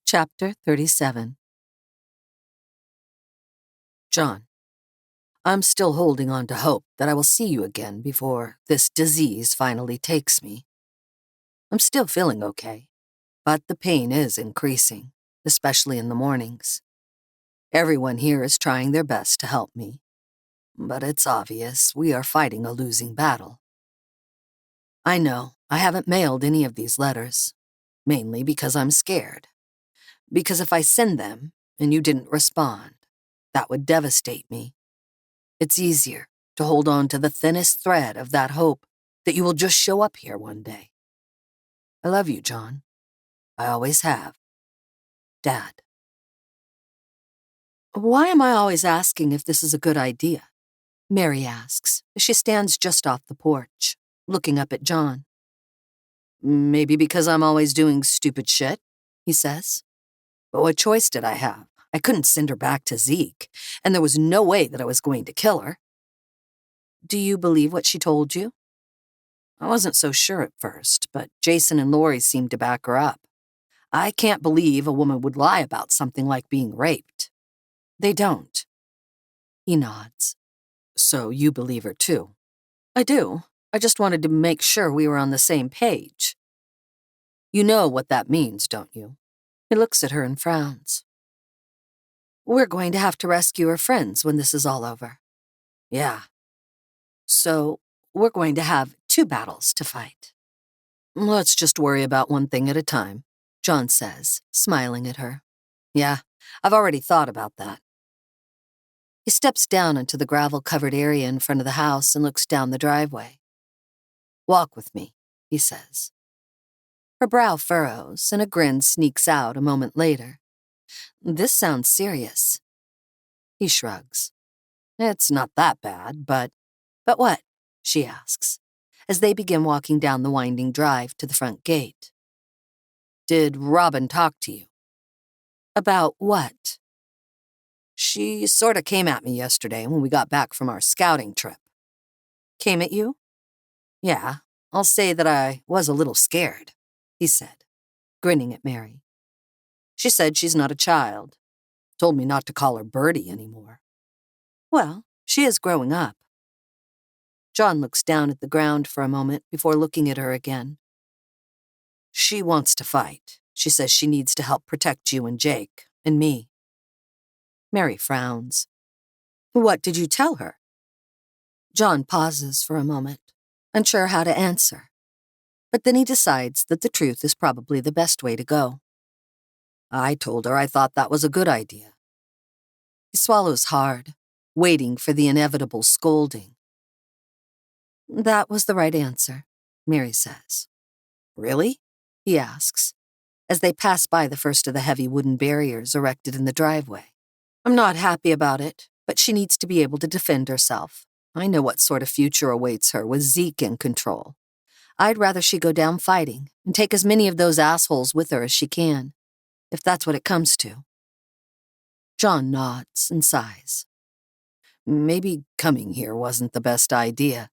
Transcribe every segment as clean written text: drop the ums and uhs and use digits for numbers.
Chapter 37. John, I'm still holding on to hope that I will see you again before this disease finally takes me. I'm still feeling okay, but the pain is increasing, especially in the mornings. Everyone here is trying their best to help me, but it's obvious we are fighting a losing battle. I know I haven't mailed any of these letters, mainly because I'm scared. Because if I send them and you didn't respond, that would devastate me. It's easier to hold on to the thinnest thread of that hope that you will just show up here one day. I love you, John. I always have. Dad. Why am I always asking if this is a good idea? Mary asks as she stands just off the porch, looking up at John. Maybe because I'm always doing stupid shit, he says. But what choice did I have? I couldn't send her back to Zeke, and there was no way that I was going to kill her. Do you believe what she told you? I wasn't so sure at first, but Jason and Lori seemed to back her up. I can't believe a woman would lie about something like being raped. They don't. He nods. So you believe her too? I do. I just wanted to make sure we were on the same page. You know what that means, don't you? He looks at her and frowns. We're going to have to rescue her friends when this is all over. Yeah. So we're going to have 2 battles to fight. Let's just worry about one thing at a time, John says, smiling at her. Yeah, I've already thought about that. He steps down into the gravel-covered area in front of the house and looks down the driveway. Walk with me, he says. Her brow furrows and a grin sneaks out a moment later. This sounds serious. He shrugs. It's not that bad, but what? She asks, as they begin walking down the winding drive to the front gate. Did Robin talk to you? About what? She sort of came at me yesterday when we got back from our scouting trip. Came at you? Yeah, I'll say that I was a little scared, he said, grinning at Mary. She said she's not a child. Told me not to call her Birdie anymore. Well, she is growing up. John looks down at the ground for a moment before looking at her again. She wants to fight. She says she needs to help protect you and Jake, and me. Mary frowns. What did you tell her? John pauses for a moment, unsure how to answer. But then he decides that the truth is probably the best way to go. I told her I thought that was a good idea. He swallows hard, waiting for the inevitable scolding. That was the right answer, Mary says. Really? He asks, as they pass by the first of the heavy wooden barriers erected in the driveway. I'm not happy about it, but she needs to be able to defend herself. I know what sort of future awaits her with Zeke in control. I'd rather she go down fighting and take as many of those assholes with her as she can, if that's what it comes to. John nods and sighs. Maybe coming here wasn't the best idea,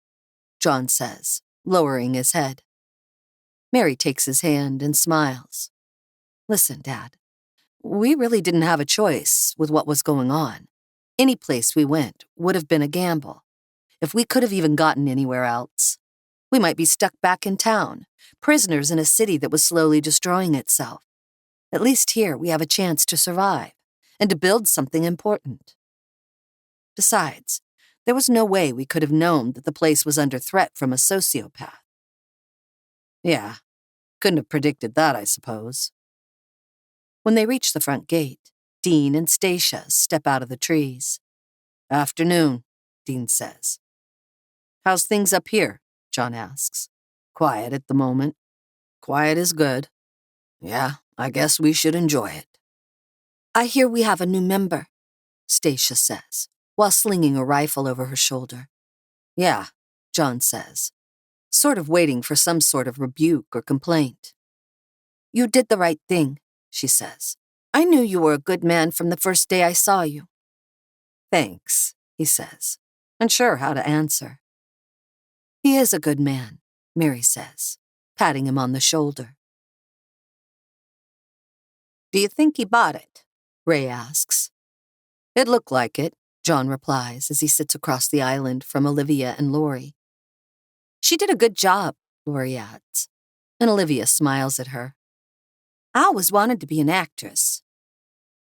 John says, lowering his head. Mary takes his hand and smiles. Listen, Dad, we really didn't have a choice with what was going on. Any place we went would have been a gamble. If we could have even gotten anywhere else, we might be stuck back in town, prisoners in a city that was slowly destroying itself. At least here we have a chance to survive and to build something important. Besides, there was no way we could have known that the place was under threat from a sociopath. Yeah, couldn't have predicted that, I suppose. When they reach the front gate, Dean and Stacia step out of the trees. Afternoon, Dean says. How's things up here? John asks. Quiet at the moment. Quiet is good. Yeah, I guess we should enjoy it. I hear we have a new member, Stacia says, while slinging a rifle over her shoulder. Yeah, John says, sort of waiting for some sort of rebuke or complaint. You did the right thing, she says. I knew you were a good man from the first day I saw you. Thanks, he says, unsure how to answer. He is a good man, Mary says, patting him on the shoulder. Do you think he bought it? Ray asks. It looked like it, John replies as he sits across the island from Olivia and Lori. She did a good job, Lori adds, and Olivia smiles at her. I always wanted to be an actress.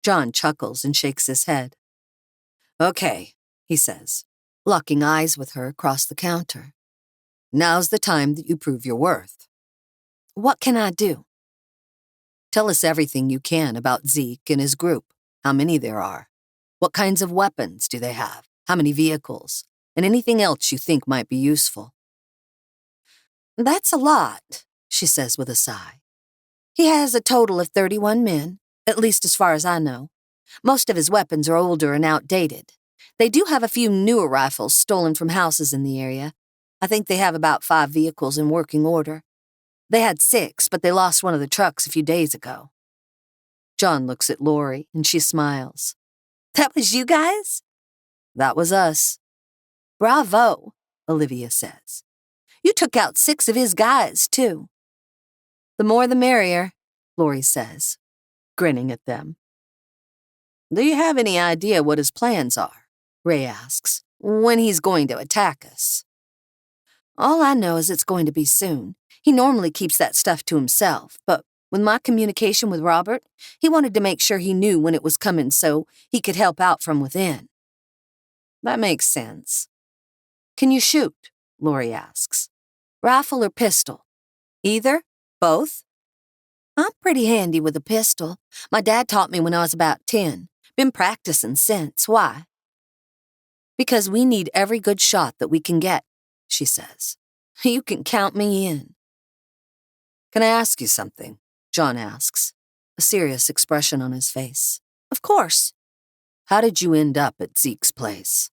John chuckles and shakes his head. Okay, he says, locking eyes with her across the counter. Now's the time that you prove your worth. What can I do? Tell us everything you can about Zeke and his group, how many there are. What kinds of weapons do they have? How many vehicles? And anything else you think might be useful. That's a lot, she says with a sigh. He has a total of 31 men, at least as far as I know. Most of his weapons are older and outdated. They do have a few newer rifles stolen from houses in the area. I think they have about 5 vehicles in working order. They had 6, but they lost one of the trucks a few days ago. John looks at Lori, and she smiles. That was you guys? That was us. Bravo, Olivia says. You took out 6 of his guys, too. The more the merrier, Lori says, grinning at them. Do you have any idea what his plans are? Ray asks, when he's going to attack us. All I know is it's going to be soon. He normally keeps that stuff to himself, but with my communication with Robert, he wanted to make sure he knew when it was coming so he could help out from within. That makes sense. Can you shoot? Lori asks. Rifle or pistol? Either? Both? I'm pretty handy with a pistol. My dad taught me when I was about 10. Been practicing since. Why? Because we need every good shot that we can get, she says. You can count me in. Can I ask you something? John asks, a serious expression on his face. Of course. How did you end up at Zeke's place?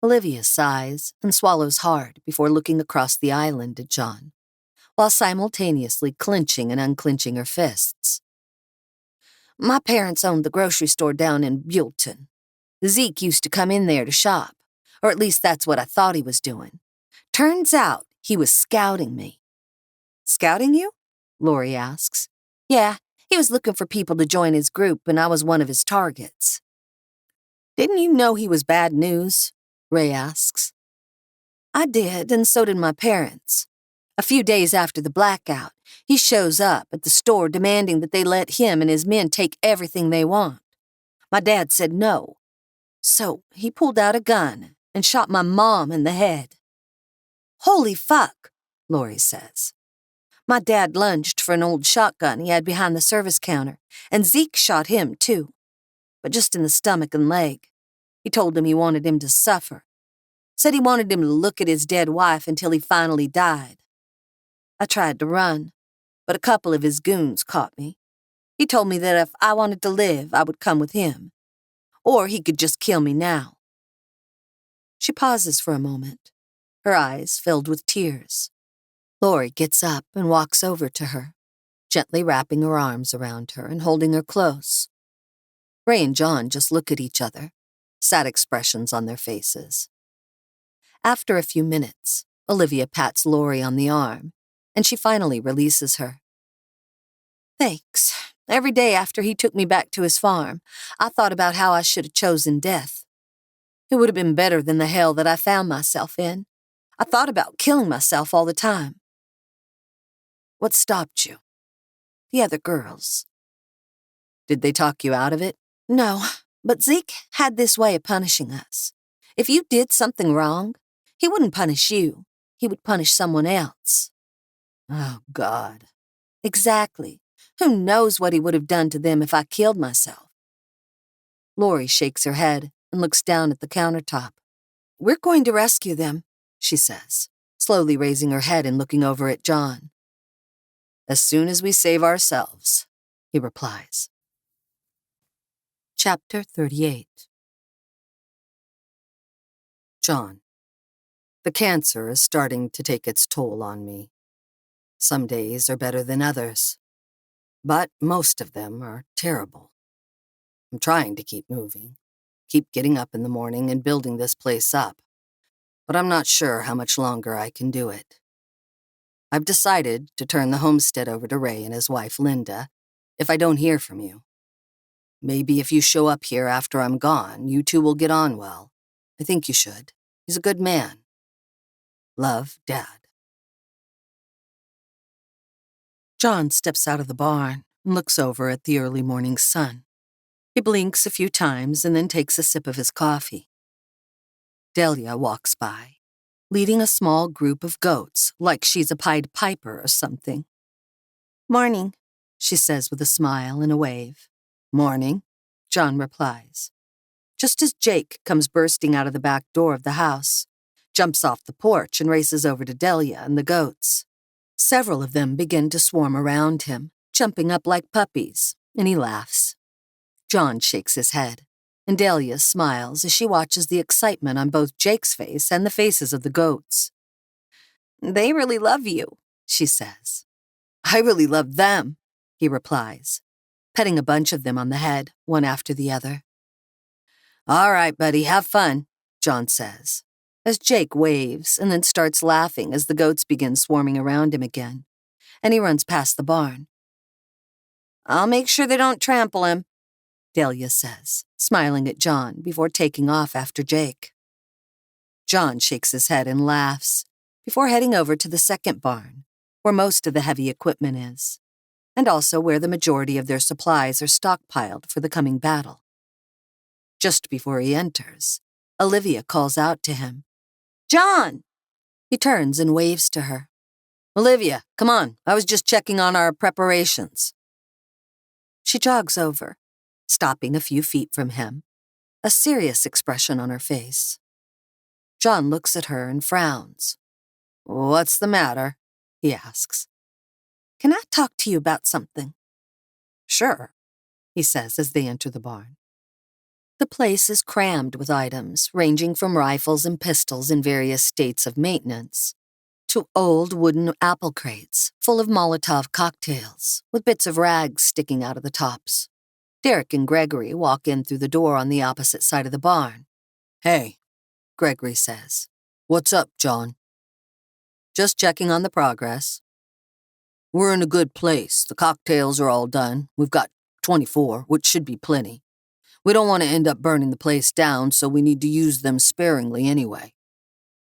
Olivia sighs and swallows hard before looking across the island at John, while simultaneously clenching and unclenching her fists. My parents owned the grocery store down in Bilton. Zeke used to come in there to shop, or at least that's what I thought he was doing. Turns out he was scouting me. Scouting you? Lori asks. Yeah, he was looking for people to join his group, and I was one of his targets. Didn't you know he was bad news? Ray asks. I did, and so did my parents. A few days after the blackout, he shows up at the store demanding that they let him and his men take everything they want. My dad said no. So he pulled out a gun and shot my mom in the head. Holy fuck, Lori says. My dad lunged for an old shotgun he had behind the service counter, and Zeke shot him too, but just in the stomach and leg. He told him he wanted him to suffer. Said he wanted him to look at his dead wife until he finally died. I tried to run, but a couple of his goons caught me. He told me that if I wanted to live, I would come with him. Or he could just kill me now. She pauses for a moment, her eyes filled with tears. Lori gets up and walks over to her, gently wrapping her arms around her and holding her close. Ray and John just look at each other, sad expressions on their faces. After a few minutes, Olivia pats Lori on the arm, and she finally releases her. Thanks. Every day after he took me back to his farm, I thought about how I should have chosen death. It would have been better than the hell that I found myself in. I thought about killing myself all the time. What stopped you? The other girls. Did they talk you out of it? No, but Zeke had this way of punishing us. If you did something wrong, he wouldn't punish you. He would punish someone else. Oh, God. Exactly. Who knows what he would have done to them if I killed myself? Lori shakes her head and looks down at the countertop. We're going to rescue them, she says, slowly raising her head and looking over at John. As soon as we save ourselves, he replies. Chapter 38. John. The cancer is starting to take its toll on me. Some days are better than others, but most of them are terrible. I'm trying to keep moving, keep getting up in the morning and building this place up, but I'm not sure how much longer I can do it. I've decided to turn the homestead over to Ray and his wife, Linda, if I don't hear from you. Maybe if you show up here after I'm gone, you two will get on well. I think you should. He's a good man. Love, Dad. John steps out of the barn and looks over at the early morning sun. He blinks a few times and then takes a sip of his coffee. Delia walks by, leading a small group of goats like she's a Pied Piper or something. Morning, she says with a smile and a wave. Morning, John replies. Just as Jake comes bursting out of the back door of the house, jumps off the porch and races over to Delia and the goats. Several of them begin to swarm around him, jumping up like puppies, and he laughs. John shakes his head, and Delia smiles as she watches the excitement on both Jake's face and the faces of the goats. They really love you, she says. I really love them, he replies, petting a bunch of them on the head, one after the other. All right, buddy, have fun, John says, as Jake waves and then starts laughing as the goats begin swarming around him again, and he runs past the barn. I'll make sure they don't trample him, Delia says, smiling at John before taking off after Jake. John shakes his head and laughs before heading over to the second barn, where most of the heavy equipment is, and also where the majority of their supplies are stockpiled for the coming battle. Just before he enters, Olivia calls out to him. John! He turns and waves to her. Olivia, come on, I was just checking on our preparations. She jogs over, stopping a few feet from him, a serious expression on her face. John looks at her and frowns. What's the matter? He asks. Can I talk to you about something? Sure, he says as they enter the barn. The place is crammed with items ranging from rifles and pistols in various states of maintenance to old wooden apple crates full of Molotov cocktails with bits of rags sticking out of the tops. Derek and Gregory walk in through the door on the opposite side of the barn. Hey, Gregory says. What's up, John? Just checking on the progress. We're in a good place. The cocktails are all done. We've got 24, which should be plenty. We don't want to end up burning the place down, so we need to use them sparingly anyway.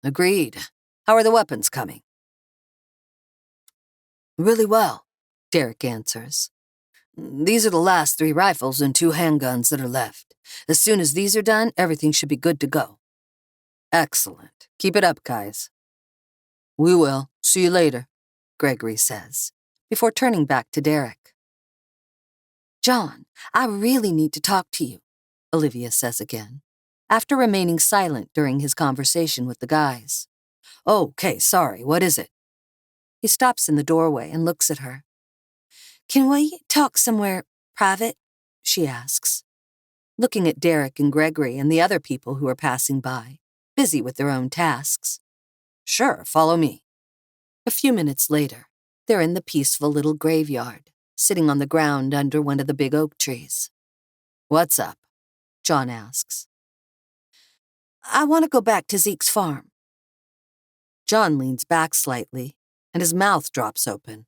Agreed. How are the weapons coming? Really well, Derek answers. These are the last 3 rifles and 2 handguns that are left. As soon as these are done, everything should be good to go. Excellent. Keep it up, guys. We will. See you later, Gregory says, before turning back to Derek. John, I really need to talk to you, Olivia says again, after remaining silent during his conversation with the guys. Okay, sorry, what is it? He stops in the doorway and looks at her. Can we talk somewhere private? She asks, looking at Derek and Gregory and the other people who are passing by, busy with their own tasks. Sure, follow me. A few minutes later, they're in the peaceful little graveyard, sitting on the ground under one of the big oak trees. What's up? John asks. I want to go back to Zeke's farm. John leans back slightly, and his mouth drops open.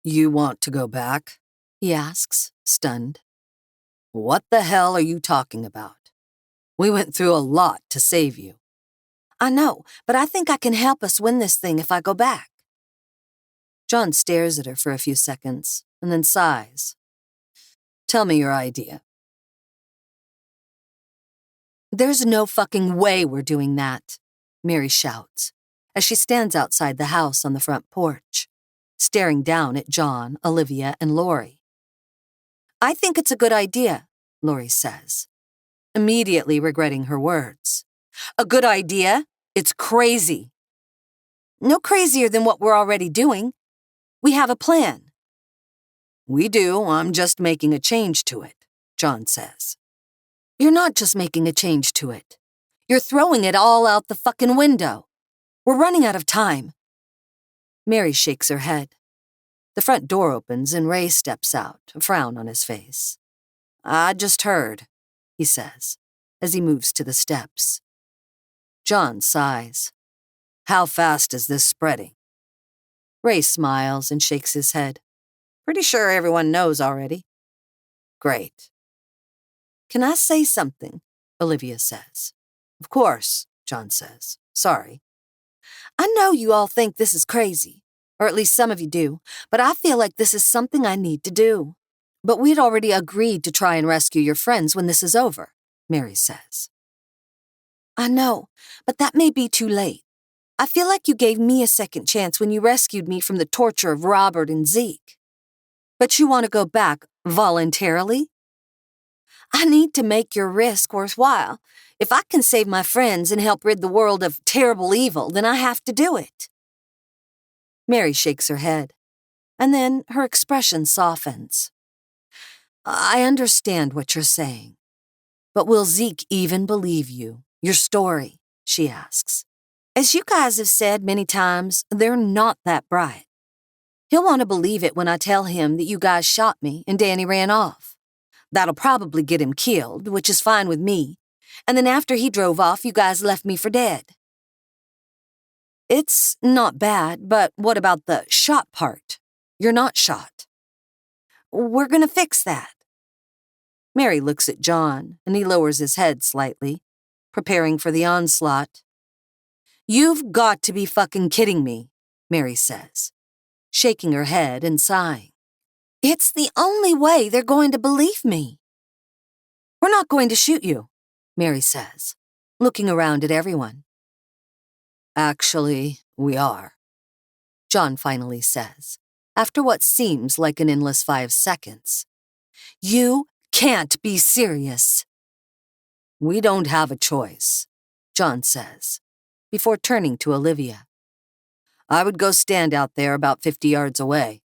You want to go back? He asks, stunned. What the hell are you talking about? We went through a lot to save you. I know, but I think I can help us win this thing if I go back. John stares at her for a few seconds, and then sighs. Tell me your idea. There's no fucking way we're doing that, Mary shouts, as she stands outside the house on the front porch, staring down at John, Olivia, and Lori. I think it's a good idea, Lori says, immediately regretting her words. A good idea? It's crazy. No crazier than what we're already doing. We have a plan. We do, I'm just making a change to it, John says. You're not just making a change to it. You're throwing it all out the fucking window. We're running out of time. Mary shakes her head. The front door opens and Ray steps out, a frown on his face. I just heard, he says, as he moves to the steps. John sighs. How fast is this spreading? Ray smiles and shakes his head. Pretty sure everyone knows already. Great. Can I say something? Olivia says. Of course, John says. Sorry. I know you all think this is crazy, or at least some of you do, but I feel like this is something I need to do. But we'd already agreed to try and rescue your friends when this is over, Mary says. I know, but that may be too late. I feel like you gave me a second chance when you rescued me from the torture of Robert and Zeke. But you want to go back voluntarily? I need to make your risk worthwhile. If I can save my friends and help rid the world of terrible evil, then I have to do it. Mary shakes her head, and then her expression softens. I understand what you're saying, but will Zeke even believe you, your story? She asks. As you guys have said many times, they're not that bright. He'll want to believe it when I tell him that you guys shot me and Danny ran off. That'll probably get him killed, which is fine with me. And then after he drove off, you guys left me for dead. It's not bad, but what about the shot part? You're not shot. We're gonna fix that. Mary looks at John, and he lowers his head slightly, preparing for the onslaught. You've got to be fucking kidding me, Mary says, shaking her head and sighing. It's the only way they're going to believe me. We're not going to shoot you, Mary says, looking around at everyone. Actually, we are, John finally says, after what seems like an endless 5 seconds. You can't be serious. We don't have a choice, John says, before turning to Olivia. I would go stand out there about 50 yards away.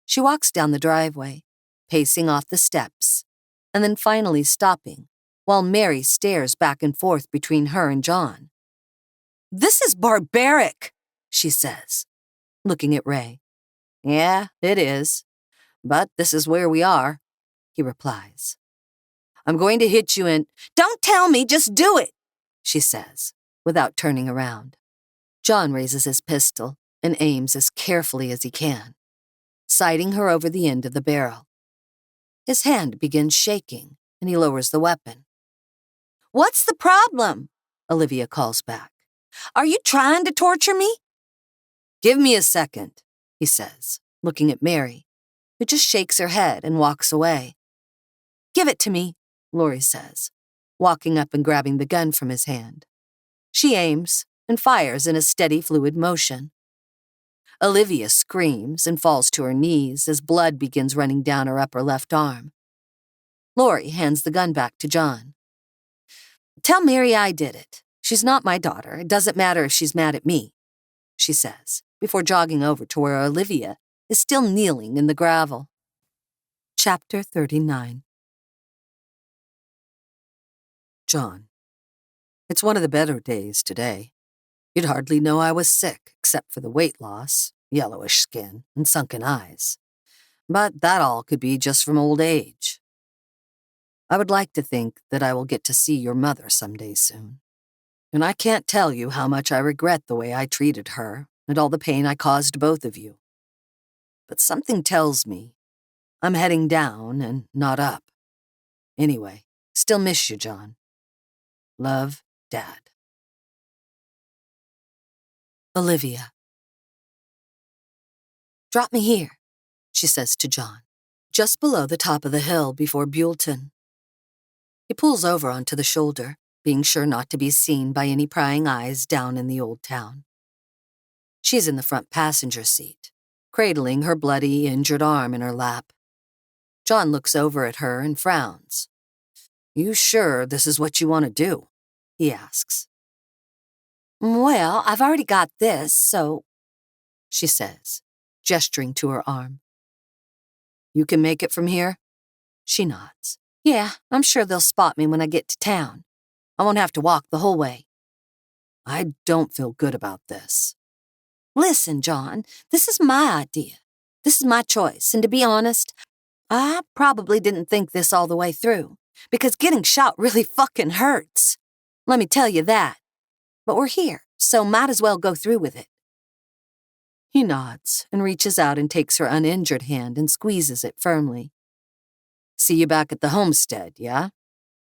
She walks down the driveway, pacing off the steps, and then finally stopping, while Mary stares back and forth between her and John. This is barbaric, she says, looking at Ray. Yeah, it is. But this is where we are, he replies. I'm going to hit you and... Don't tell me, just do it, she says, without turning around. John raises his pistol and aims as carefully as he can, sighting her over the end of the barrel. His hand begins shaking, and he lowers the weapon. What's the problem? Olivia calls back. Are you trying to torture me? Give me a second, he says, looking at Mary, who just shakes her head and walks away. Give it to me, Lori says, walking up and grabbing the gun from his hand. She aims and fires in a steady, fluid motion. Olivia screams and falls to her knees as blood begins running down her upper left arm. Lori hands the gun back to John. Tell Mary I did it. She's not my daughter. It doesn't matter if she's mad at me, she says, before jogging over to where Olivia is still kneeling in the gravel. Chapter 39. John. It's one of the better days today. You'd hardly know I was sick, except for the weight loss, yellowish skin, and sunken eyes. But that all could be just from old age. I would like to think that I will get to see your mother someday soon. And I can't tell you how much I regret the way I treated her and all the pain I caused both of you. But something tells me I'm heading down and not up. Anyway, still miss you, John. Love, Dad. Olivia. Drop me here, she says to John, just below the top of the hill before Bilton. He pulls over onto the shoulder, being sure not to be seen by any prying eyes down in the old town. She's in the front passenger seat, cradling her bloody, injured arm in her lap. John looks over at her and frowns. You sure this is what you want to do? He asks. Well, I've already got this, so... she says, gesturing to her arm. You can make it from here? She nods. Yeah, I'm sure they'll spot me when I get to town. I won't have to walk the whole way. I don't feel good about this. Listen, John, this is my idea. This is my choice, and to be honest, I probably didn't think this all the way through, because getting shot really fucking hurts. Let me tell you that. But we're here, so might as well go through with it. He nods and reaches out and takes her uninjured hand and squeezes it firmly. See you back at the Homestead, yeah?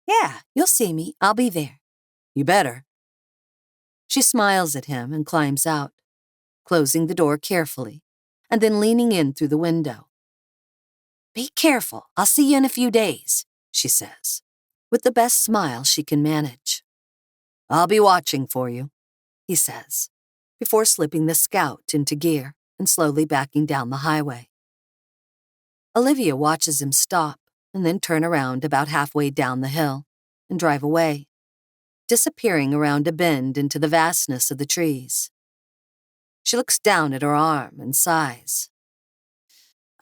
Yeah, you'll see me. I'll be there. You better. She smiles at him and climbs out, closing the door carefully, and then leaning in through the window. Be careful. I'll see you in a few days, she says, with the best smile she can manage. I'll be watching for you, he says, before slipping the Scout into gear and slowly backing down the highway. Olivia watches him stop and then turn around about halfway down the hill and drive away, disappearing around a bend into the vastness of the trees. She looks down at her arm and sighs.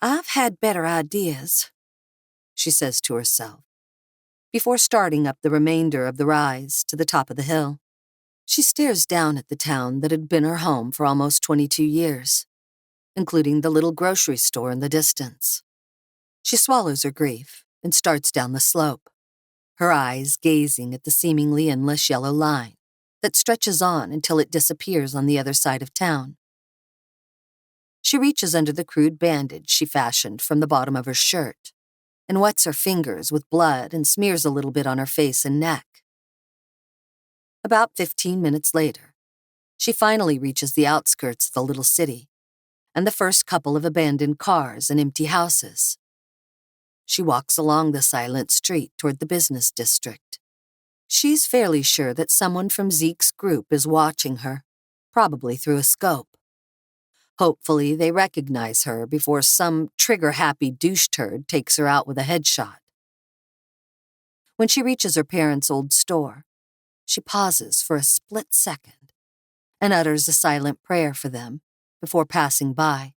I've had better ideas, she says to herself, before starting up the remainder of the rise to the top of the hill. She stares down at the town that had been her home for almost 22 years, including the little grocery store in the distance. She swallows her grief and starts down the slope, her eyes gazing at the seemingly endless yellow line that stretches on until it disappears on the other side of town. She reaches under the crude bandage she fashioned from the bottom of her shirt and wets her fingers with blood and smears a little bit on her face and neck. About 15 minutes later, she finally reaches the outskirts of the little city and the first couple of abandoned cars and empty houses. She walks along the silent street toward the business district. She's fairly sure that someone from Zeke's group is watching her, probably through a scope. Hopefully, they recognize her before some trigger-happy douche turd takes her out with a headshot. When she reaches her parents' old store, she pauses for a split second and utters a silent prayer for them before passing by.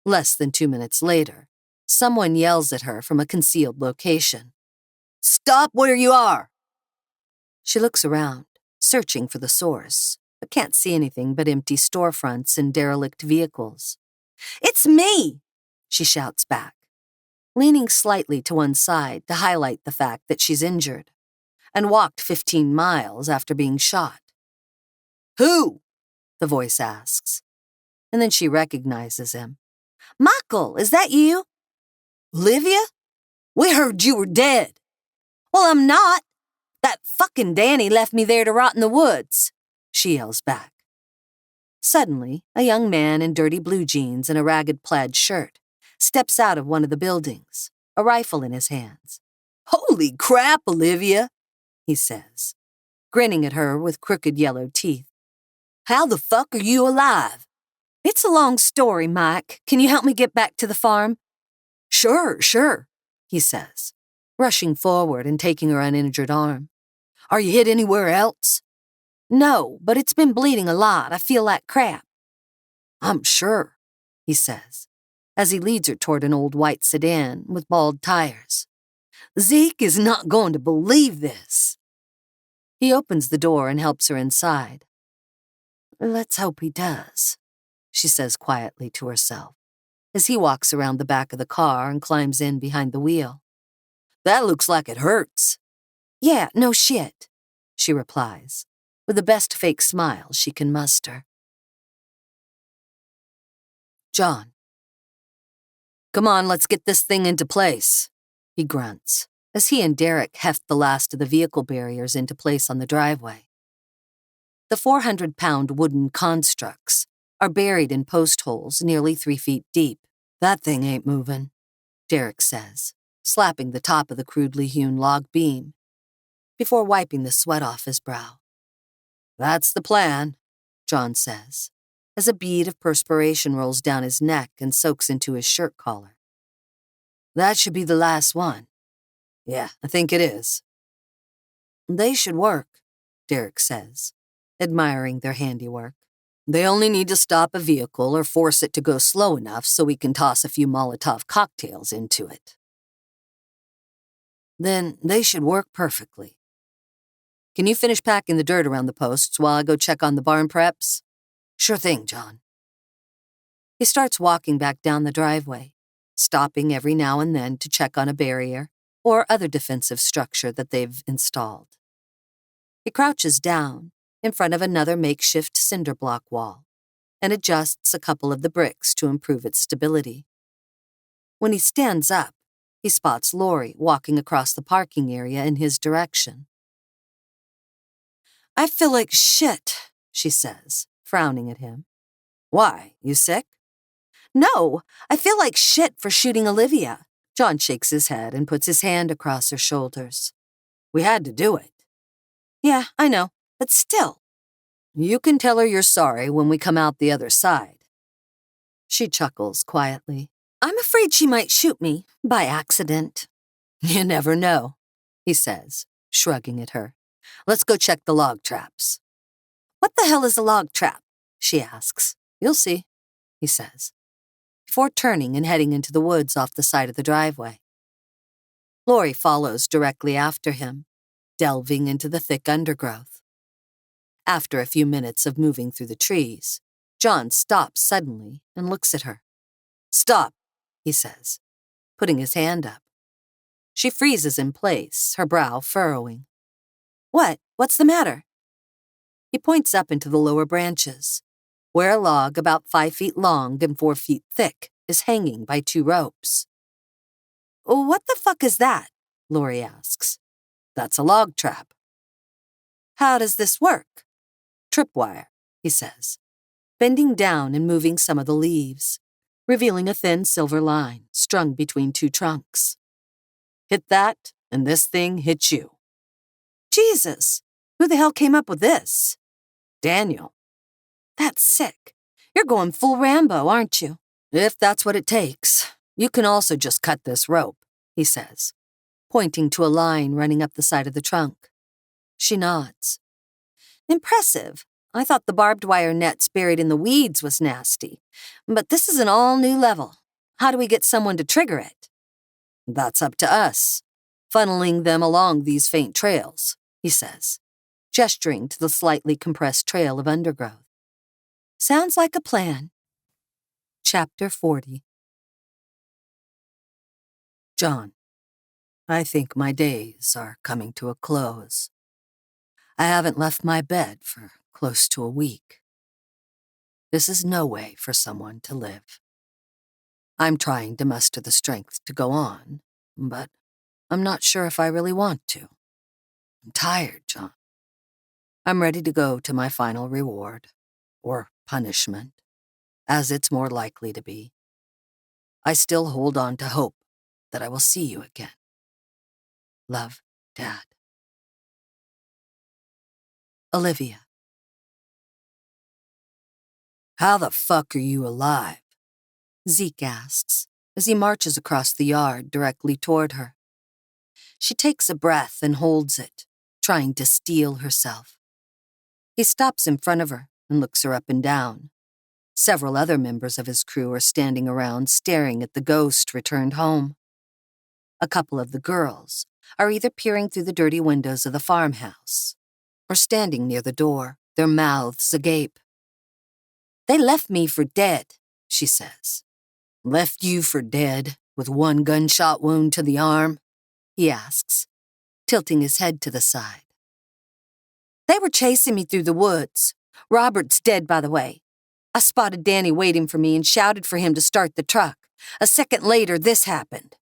Less than 2 minutes later, someone yells at her from a concealed location. Stop where you are! She looks around, searching for the source, but can't see anything but empty storefronts and derelict vehicles. It's me! She shouts back, leaning slightly to one side to highlight the fact that she's injured, and walked 15 miles after being shot. Who? The voice asks, and then she recognizes him. Michael, is that you? Olivia? We heard you were dead. Well, I'm not. That fucking Danny left me there to rot in the woods, she yells back. Suddenly, a young man in dirty blue jeans and a ragged plaid shirt steps out of one of the buildings, a rifle in his hands. Holy crap, Olivia, he says, grinning at her with crooked yellow teeth. How the fuck are you alive? It's a long story, Mike. Can you help me get back to the farm? Sure, he says, rushing forward and taking her uninjured arm. Are you hit anywhere else? No, but it's been bleeding a lot. I feel like crap. I'm sure, he says, as he leads her toward an old white sedan with bald tires. Zeke is not going to believe this. He opens the door and helps her inside. Let's hope he does, she says quietly to herself, as he walks around the back of the car and climbs in behind the wheel. That looks like it hurts. Yeah, no shit, she replies, with the best fake smile she can muster. John. Come on, let's get this thing into place, he grunts, as he and Derek heft the last of the vehicle barriers into place on the driveway. The 400-pound wooden constructs are buried in post holes nearly 3 feet deep. That thing ain't moving, Derek says, slapping the top of the crudely hewn log beam, before wiping the sweat off his brow. That's the plan, John says, as a bead of perspiration rolls down his neck and soaks into his shirt collar. That should be the last one. Yeah, I think it is. They should work, Derek says, admiring their handiwork. They only need to stop a vehicle or force it to go slow enough so we can toss a few Molotov cocktails into it. Then they should work perfectly. Can you finish packing the dirt around the posts while I go check on the barn preps? Sure thing, John. He starts walking back down the driveway, stopping every now and then to check on a barrier or other defensive structure that they've installed. He crouches down in front of another makeshift cinder block wall and adjusts a couple of the bricks to improve its stability. When he stands up, he spots Lori walking across the parking area in his direction. "I feel like shit," she says, frowning at him. "Why, you sick?" "No, I feel like shit for shooting Olivia." John shakes his head and puts his hand across her shoulders. "We had to do it." "Yeah, I know, but still." "You can tell her you're sorry when we come out the other side." She chuckles quietly. "I'm afraid she might shoot me, by accident." "You never know," he says, shrugging at her. "Let's go check the log traps." "What the hell is a log trap?" she asks. "You'll see," he says, before turning and heading into the woods off the side of the driveway. Lori follows directly after him, delving into the thick undergrowth. After a few minutes of moving through the trees, John stops suddenly and looks at her. "Stop," he says, putting his hand up. She freezes in place, her brow furrowing. "What? What's the matter?" He points up into the lower branches, where a log about 5 feet long and 4 feet thick is hanging by 2 ropes. "What the fuck is that?" Lori asks. "That's a log trap." "How does this work?" "Tripwire," he says, bending down and moving some of the leaves, revealing a thin silver line strung between 2 trunks. "Hit that, and this thing hits you." "Jesus, who the hell came up with this?" "Daniel." "That's sick. You're going full Rambo, aren't you?" "If that's what it takes. You can also just cut this rope," he says, pointing to a line running up the side of the trunk. She nods. "Impressive. I thought the barbed wire nets buried in the weeds was nasty. But this is an all-new level. How do we get someone to trigger it?" "That's up to us, funneling them along these faint trails," he says, gesturing to the slightly compressed trail of undergrowth. "Sounds like a plan." Chapter 40. John, I think my days are coming to a close. I haven't left my bed for close to a week. This is no way for someone to live. I'm trying to muster the strength to go on, but I'm not sure if I really want to. I'm tired, John. I'm ready to go to my final reward, or punishment, as it's more likely to be. I still hold on to hope that I will see you again. Love, Dad. Olivia. "How the fuck are you alive?" Zeke asks, as he marches across the yard directly toward her. She takes a breath and holds it, trying to steel herself. He stops in front of her and looks her up and down. Several other members of his crew are standing around staring at the ghost returned home. A couple of the girls are either peering through the dirty windows of the farmhouse or standing near the door, their mouths agape. "They left me for dead," she says. "Left you for dead with 1 gunshot wound to the arm?" he asks, tilting his head to the side. "They were chasing me through the woods. Robert's dead, by the way. I spotted Danny waiting for me and shouted for him to start the truck. A second later, this happened,"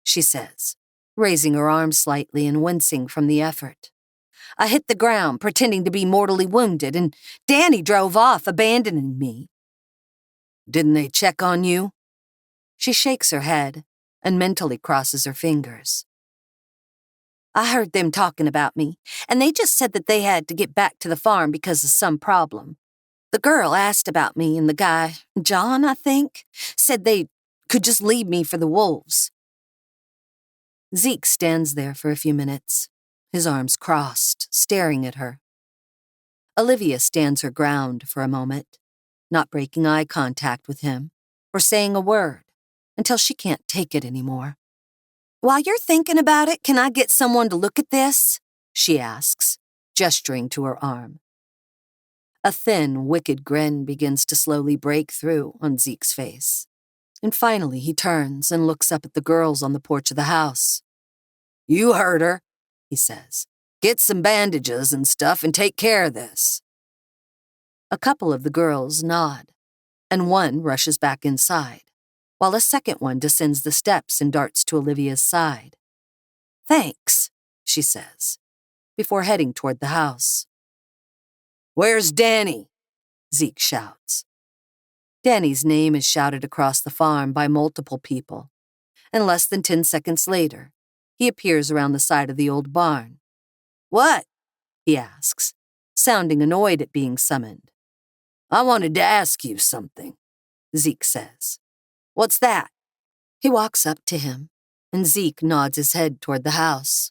she says, raising her arm slightly and wincing from the effort. "I hit the ground, pretending to be mortally wounded, and Danny drove off, abandoning me." "Didn't they check on you?" She shakes her head and mentally crosses her fingers. "I heard them talking about me, and they just said that they had to get back to the farm because of some problem. The girl asked about me, and the guy, John, I think, said they could just leave me for the wolves." Zeke stands there for a few minutes, his arms crossed, staring at her. Olivia stands her ground for a moment, not breaking eye contact with him or saying a word until she can't take it anymore. "While you're thinking about it, can I get someone to look at this?" she asks, gesturing to her arm. A thin, wicked grin begins to slowly break through on Zeke's face. And finally he turns and looks up at the girls on the porch of the house. "You heard her," he says. "Get some bandages and stuff and take care of this." A couple of the girls nod, and one rushes back inside, while a second one descends the steps and darts to Olivia's side. "Thanks," she says, before heading toward the house. "Where's Danny?" Zeke shouts. Danny's name is shouted across the farm by multiple people, and less than 10 seconds later, he appears around the side of the old barn. "What?" he asks, sounding annoyed at being summoned. "I wanted to ask you something," Zeke says. "What's that?" He walks up to him, and Zeke nods his head toward the house.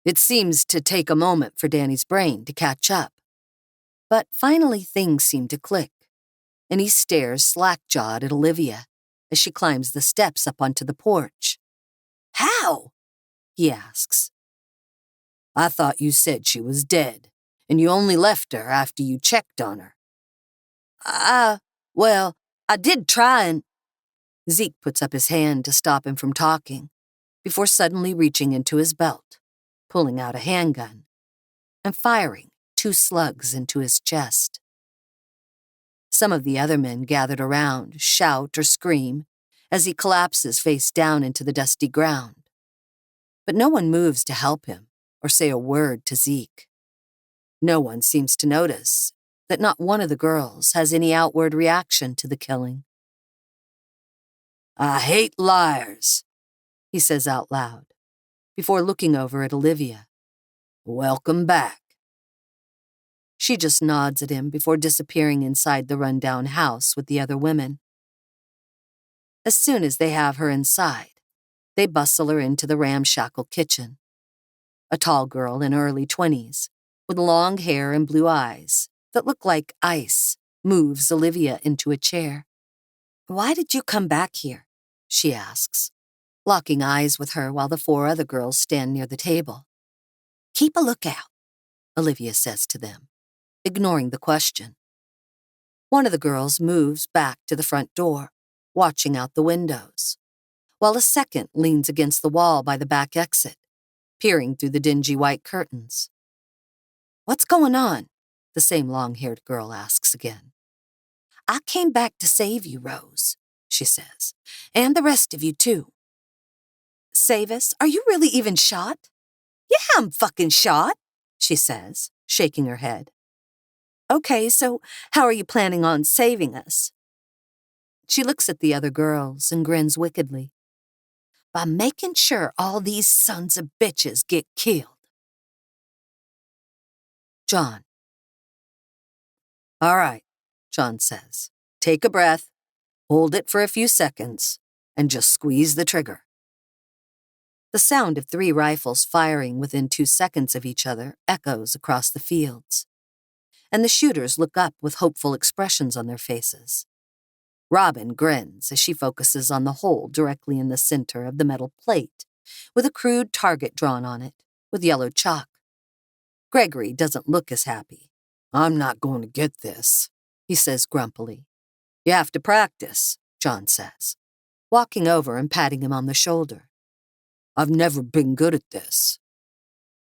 It seems to take a moment for Danny's brain to catch up. But finally things seem to click, and he stares slack-jawed at Olivia as she climbs the steps up onto the porch. "How?" he asks. "I thought you said she was dead, and you only left her after you checked on her." Well, I did try and..." Zeke puts up his hand to stop him from talking, before suddenly reaching into his belt, pulling out a handgun, and firing 2 slugs into his chest. Some of the other men gathered around shout or scream as he collapses face down into the dusty ground. But no one moves to help him or say a word to Zeke. No one seems to notice that not one of the girls has any outward reaction to the killing. "I hate liars," he says out loud, before looking over at Olivia. "Welcome back." She just nods at him before disappearing inside the rundown house with the other women. As soon as they have her inside, they bustle her into the ramshackle kitchen. A tall girl in her early 20s, with long hair and blue eyes that look like ice, moves Olivia into a chair. "Why did you come back here?" she asks, locking eyes with her while the 4 other girls stand near the table. "Keep a lookout," Olivia says to them, ignoring the question. One of the girls moves back to the front door, watching out the windows, while a second leans against the wall by the back exit, peering through the dingy white curtains. "What's going on?" the same long-haired girl asks again. "I came back to save you, Rose," she says, "and the rest of you, too." "Save us? Are you really even shot?" "Yeah, I'm fucking shot," she says, shaking her head. "Okay, so how are you planning on saving us?" She looks at the other girls and grins wickedly. "By making sure all these sons of bitches get killed." John. "All right," John says. "Take a breath, hold it for a few seconds, and just squeeze the trigger." The sound of 3 rifles firing within 2 seconds of each other echoes across the fields, and the shooters look up with hopeful expressions on their faces. Robin grins as she focuses on the hole directly in the center of the metal plate, with a crude target drawn on it, with yellow chalk. Gregory doesn't look as happy. "I'm not going to get this," he says grumpily. "You have to practice," John says, walking over and patting him on the shoulder. "I've never been good at this."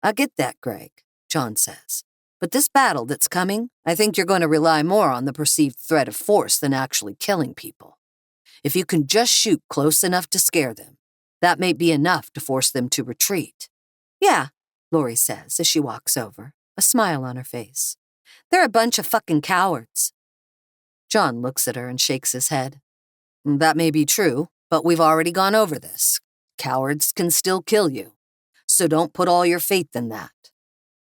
"I get that, Greg," John says. "But this battle that's coming, I think you're going to rely more on the perceived threat of force than actually killing people. If you can just shoot close enough to scare them, that may be enough to force them to retreat." "Yeah," Lori says as she walks over, a smile on her face. "They're a bunch of fucking cowards." John looks at her and shakes his head. "That may be true, but we've already gone over this. Cowards can still kill you, so don't put all your faith in that."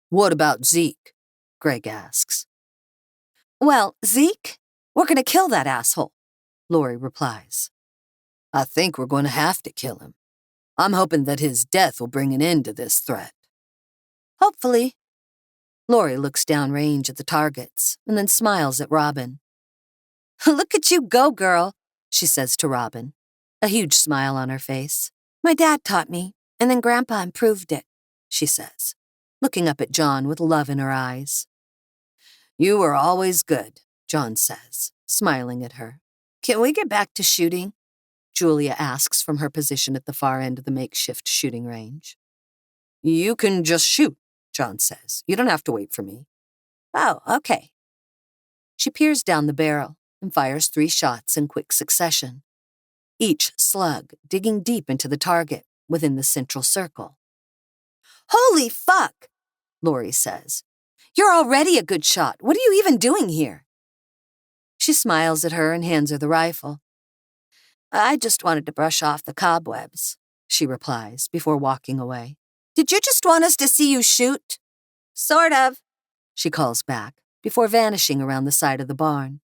"What about Zeke?" Greg asks. "Well, Zeke? We're going to kill that asshole," Lori replies. "I think we're going to have to kill him. I'm hoping that his death will bring an end to this threat." "Hopefully." Lori looks downrange at the targets and then smiles at Robin. "Look at you go, girl," she says to Robin, a huge smile on her face. "My dad taught me, and then Grandpa improved it," she says, looking up at John with love in her eyes. "You are always good," John says, smiling at her. "Can we get back to shooting?" Julia asks from her position at the far end of the makeshift shooting range. "You can just shoot," John says. "You don't have to wait for me." "Oh, okay." She peers down the barrel and fires 3 shots in quick succession, each slug digging deep into the target within the central circle. "Holy fuck," Lori says. "You're already a good shot. What are you even doing here?" She smiles at her and hands her the rifle. "I just wanted to brush off the cobwebs," she replies before walking away. "Did you just want us to see you shoot?" "Sort of," she calls back before vanishing around the side of the barn.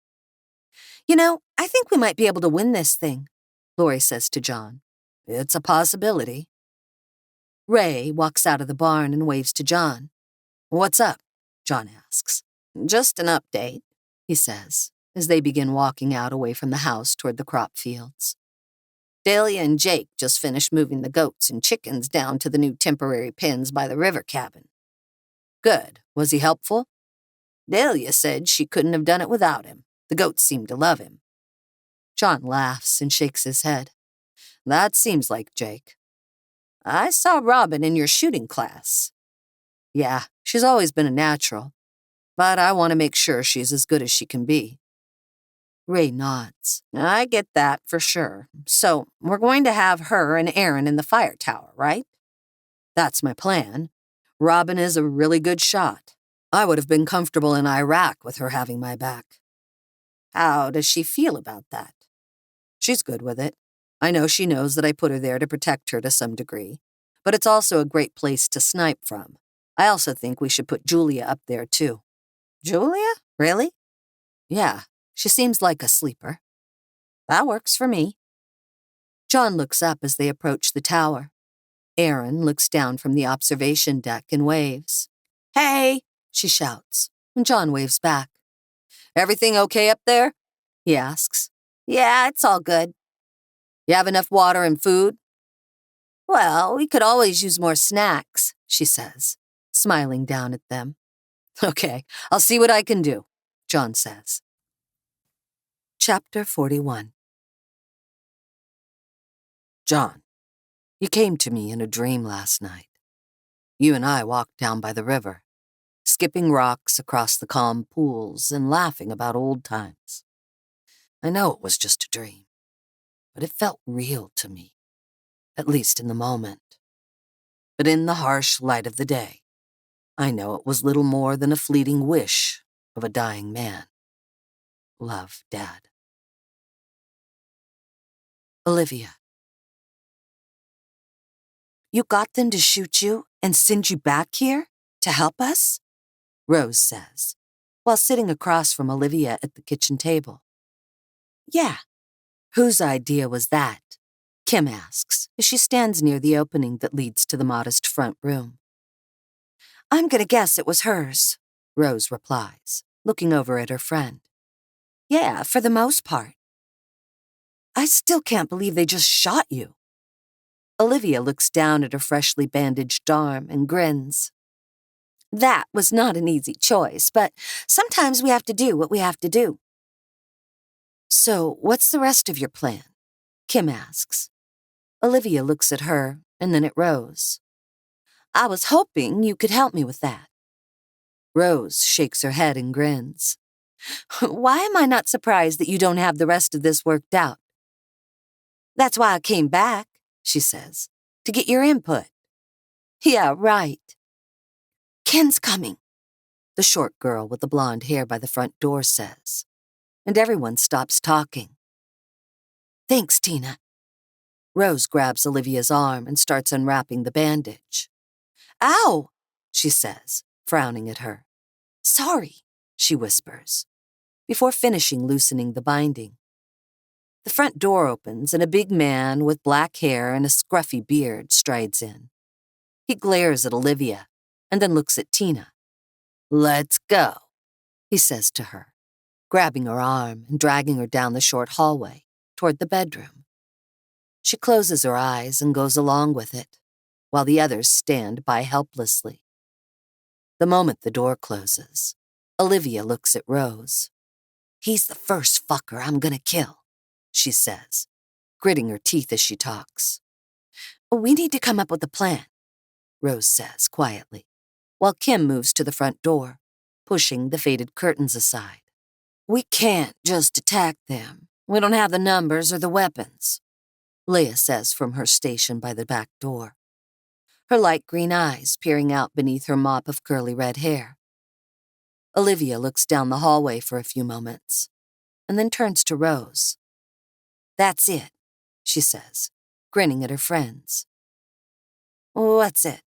I think we might be able to win this thing," Lori says to John. "It's a possibility." Ray walks out of the barn and waves to John. "What's up?" John asks. "Just an update," he says, as they begin walking out away from the house toward the crop fields. "Dahlia and Jake just finished moving the goats and chickens down to the new temporary pens by the river cabin." "Good. Was he helpful?" "Dahlia said she couldn't have done it without him. The goats seemed to love him." John laughs and shakes his head. "That seems like Jake." "I saw Robin in your shooting class." "Yeah, she's always been a natural, but I want to make sure she's as good as she can be." Ray nods. "I get that for sure. So we're going to have her and Aaron in the fire tower, right?" "That's my plan. Robin is a really good shot. I would have been comfortable in Iraq with her having my back." "How does she feel about that?" "She's good with it. I know she knows that I put her there to protect her to some degree, but it's also a great place to snipe from. I also think we should put Julia up there, too." "Julia? Really?" "Yeah, she seems like a sleeper." "That works for me." John looks up as they approach the tower. Aaron looks down from the observation deck and waves. "Hey!" she shouts, and John waves back. "Everything okay up there?" he asks. "Yeah, it's all good." "You have enough water and food?" "Well, we could always use more snacks," she says, smiling down at them. "Okay, I'll see what I can do," John says. Chapter 41. "John, you came to me in a dream last night. You and I walked down by the river, skipping rocks across the calm pools and laughing about old times. I know it was just a dream, but it felt real to me, at least in the moment. But in the harsh light of the day, I know it was little more than a fleeting wish of a dying man. Love, Dad." Olivia. "You got them to shoot you and send you back here to help us?" Rose says, while sitting across from Olivia at the kitchen table. "Yeah." "Whose idea was that?" Kim asks as she stands near the opening that leads to the modest front room. "I'm gonna guess it was hers," Rose replies, looking over at her friend. "Yeah, for the most part." "I still can't believe they just shot you." Olivia looks down at her freshly bandaged arm and grins. "That was not an easy choice, but sometimes we have to do what we have to do." "So, what's the rest of your plan?" Kim asks. Olivia looks at her and then at Rose. "I was hoping you could help me with that." Rose shakes her head and grins. "Why am I not surprised that you don't have the rest of this worked out?" "That's why I came back," she says, "to get your input." "Yeah, right." "Ken's coming," the short girl with the blonde hair by the front door says, and everyone stops talking. "Thanks, Tina." Rose grabs Olivia's arm and starts unwrapping the bandage. "Ow," she says, frowning at her. "Sorry," she whispers, before finishing loosening the binding. The front door opens and a big man with black hair and a scruffy beard strides in. He glares at Olivia and then looks at Tina. "Let's go," he says to her, grabbing her arm and dragging her down the short hallway toward the bedroom. She closes her eyes and goes along with it, while the others stand by helplessly. The moment the door closes, Olivia looks at Rose. "He's the first fucker I'm gonna kill," she says, gritting her teeth as she talks. "We need to come up with a plan," Rose says quietly, while Kim moves to the front door, pushing the faded curtains aside. We can't just attack them. We don't have the numbers or the weapons, Leah says from her station by the back door, her light green eyes peering out beneath her mop of curly red hair. Olivia looks down the hallway for a few moments, and then turns to Rose. That's it, she says, grinning at her friends. What's it?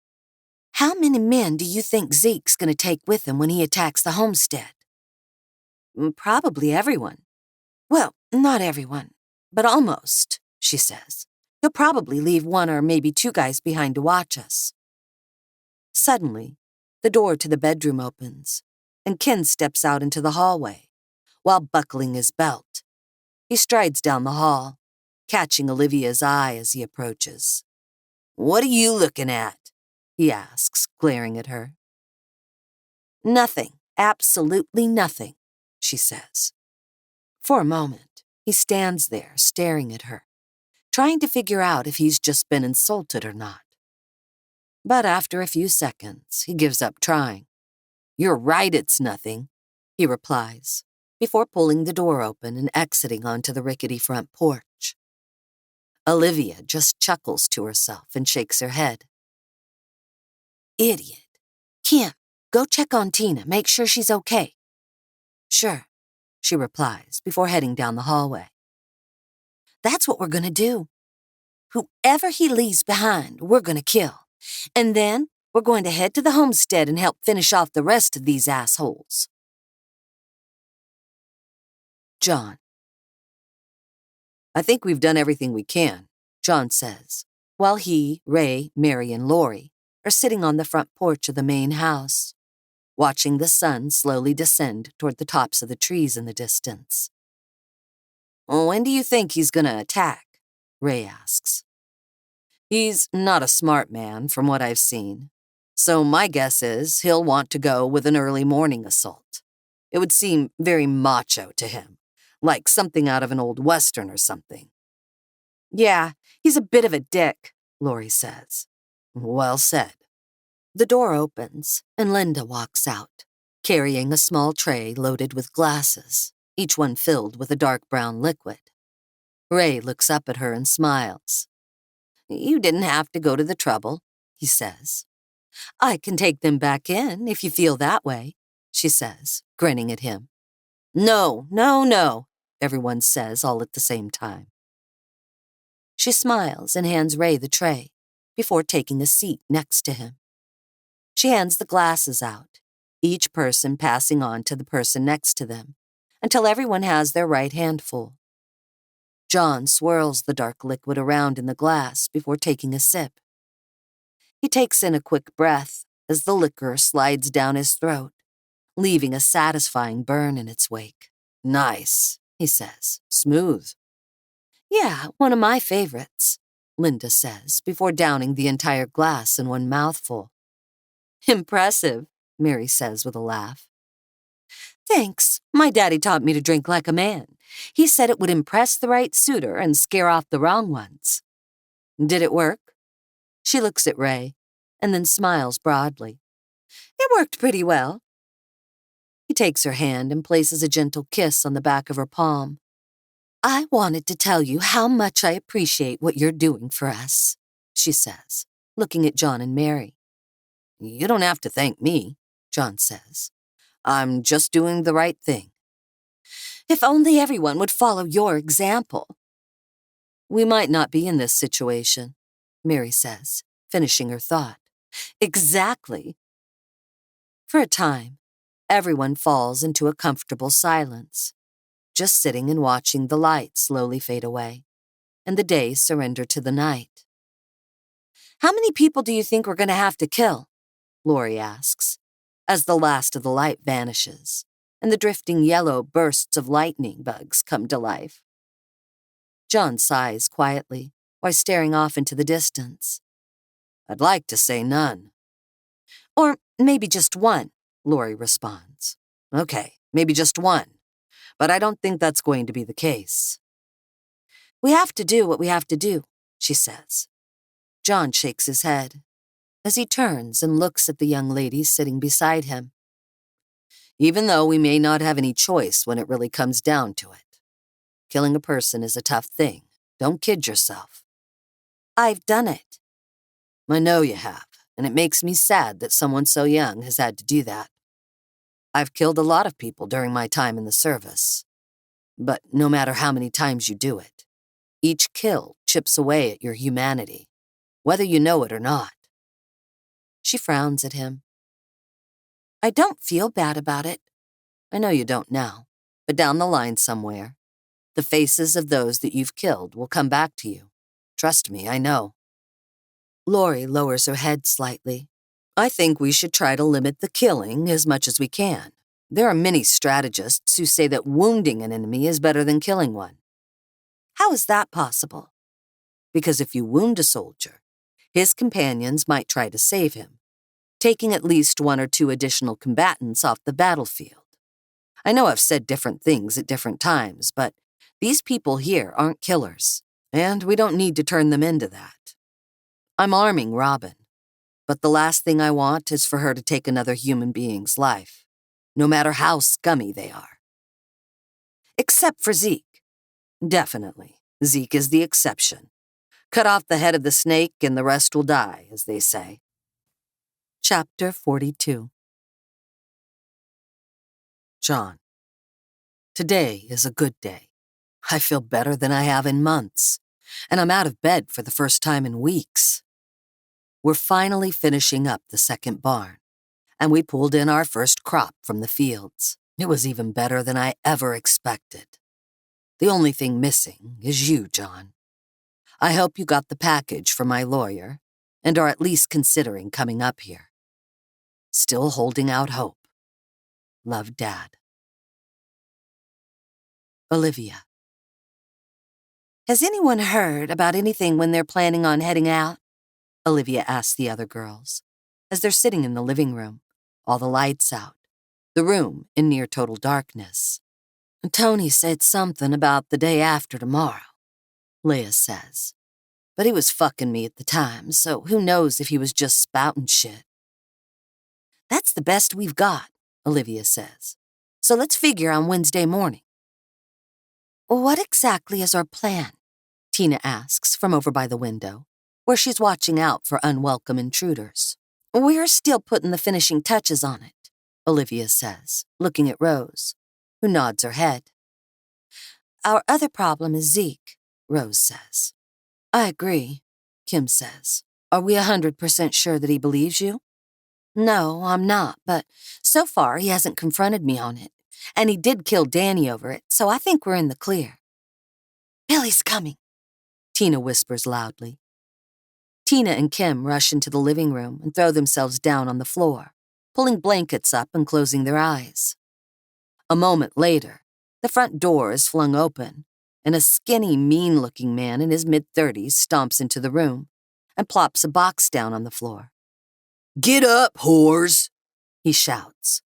How many men do you think Zeke's going to take with him when he attacks the homestead? Probably everyone. Well, not everyone, but almost, she says. He'll probably leave one or maybe two guys behind to watch us. Suddenly, the door to the bedroom opens, and Ken steps out into the hallway, while buckling his belt. He strides down the hall, catching Olivia's eye as he approaches. What are you looking at? He asks, glaring at her. Nothing, absolutely nothing, she says. For a moment, he stands there staring at her, trying to figure out if he's just been insulted or not. But after a few seconds, he gives up trying. You're right, it's nothing, he replies, before pulling the door open and exiting onto the rickety front porch. Olivia just chuckles to herself and shakes her head. Idiot. Kim, go check on Tina, make sure she's okay. Sure, she replies before heading down the hallway. That's what we're gonna do. Whoever he leaves behind, we're gonna kill. And then we're going to head to the homestead and help finish off the rest of these assholes. John. I think we've done everything we can, John says, while he, Ray, Mary, and Lori are sitting on the front porch of the main house, watching the sun slowly descend toward the tops of the trees in the distance. When do you think he's gonna attack? Ray asks. He's not a smart man, from what I've seen, so my guess is he'll want to go with an early morning assault. It would seem very macho to him, like something out of an old western or something. Yeah, he's a bit of a dick, Lori says. Well said. The door opens, and Linda walks out, carrying a small tray loaded with glasses, each one filled with a dark brown liquid. Ray looks up at her and smiles. You didn't have to go to the trouble, he says. I can take them back in if you feel that way, she says, grinning at him. No, no, no, everyone says all at the same time. She smiles and hands Ray the tray before taking a seat next to him. She hands the glasses out, each person passing on to the person next to them, until everyone has their right hand full. John swirls the dark liquid around in the glass before taking a sip. He takes in a quick breath as the liquor slides down his throat, leaving a satisfying burn in its wake. Nice, he says. Smooth. Yeah, one of my favorites, Linda says before downing the entire glass in one mouthful. Impressive, Mary says with a laugh. Thanks. My daddy taught me to drink like a man. He said it would impress the right suitor and scare off the wrong ones. Did it work? She looks at Ray and then smiles broadly. It worked pretty well. He takes her hand and places a gentle kiss on the back of her palm. I wanted to tell you how much I appreciate what you're doing for us, she says, looking at John and Mary. You don't have to thank me, John says. I'm just doing the right thing. If only everyone would follow your example. We might not be in this situation, Mary says, finishing her thought. Exactly. For a time, everyone falls into a comfortable silence, just sitting and watching the light slowly fade away, and the day surrender to the night. How many people do you think we're going to have to kill? Lori asks, as the last of the light vanishes, and the drifting yellow bursts of lightning bugs come to life. John sighs quietly, while staring off into the distance. I'd like to say none. Or maybe just one, Lori responds. Okay, maybe just one, but I don't think that's going to be the case. We have to do what we have to do, she says. John shakes his head as he turns and looks at the young lady sitting beside him. even though we may not have any choice when it really comes down to it. Killing a person is a tough thing. Don't kid yourself. I've done it. I know you have, and it makes me sad that someone so young has had to do that. I've killed a lot of people during my time in the service. But no matter how many times you do it, each kill chips away at your humanity, whether you know it or not. She frowns at him. I don't feel bad about it. I know you don't now, but down the line somewhere, the faces of those that you've killed will come back to you. Trust me, I know. Lori lowers her head slightly. I think we should try to limit the killing as much as we can. There are many strategists who say that wounding an enemy is better than killing one. How is that possible? Because if you wound a soldier, his companions might try to save him, taking at least 1 or 2 additional combatants off the battlefield. I know I've said different things at different times, but these people here aren't killers, and we don't need to turn them into that. I'm arming Robin, but the last thing I want is for her to take another human being's life, no matter how scummy they are. Except for Zeke. Definitely, Zeke is the exception. Cut off the head of the snake and the rest will die, as they say. Chapter 42. John. Today is a good day. I feel better than I have in months, and I'm out of bed for the first time in weeks. We're finally finishing up the second barn, and we pulled in our first crop from the fields. It was even better than I ever expected. The only thing missing is you, John. I hope you got the package from my lawyer and are at least considering coming up here. Still holding out hope. Love, Dad. Olivia. Has anyone heard about anything when they're planning on heading out? Olivia asks the other girls, as they're sitting in the living room, all the lights out, the room in near total darkness. Tony said something about the day after tomorrow, Leia says. But he was fucking me at the time, so who knows if he was just spouting shit. That's the best we've got, Olivia says. So let's figure on Wednesday morning. What exactly is our plan? Tina asks from over by the window, where she's watching out for unwelcome intruders. We're still putting the finishing touches on it, Olivia says, looking at Rose, who nods her head. Our other problem is Zeke, Rose says. I agree, Kim says. Are we 100% sure that he believes you? No, I'm not, but so far he hasn't confronted me on it, and he did kill Danny over it, so I think we're in the clear. Billy's coming, Tina whispers loudly. Tina and Kim rush into the living room and throw themselves down on the floor, pulling blankets up and closing their eyes. A moment later, the front door is flung open, and a skinny, mean-looking man in his mid-30s stomps into the room and plops a box down on the floor. Get up, whores, he shouts.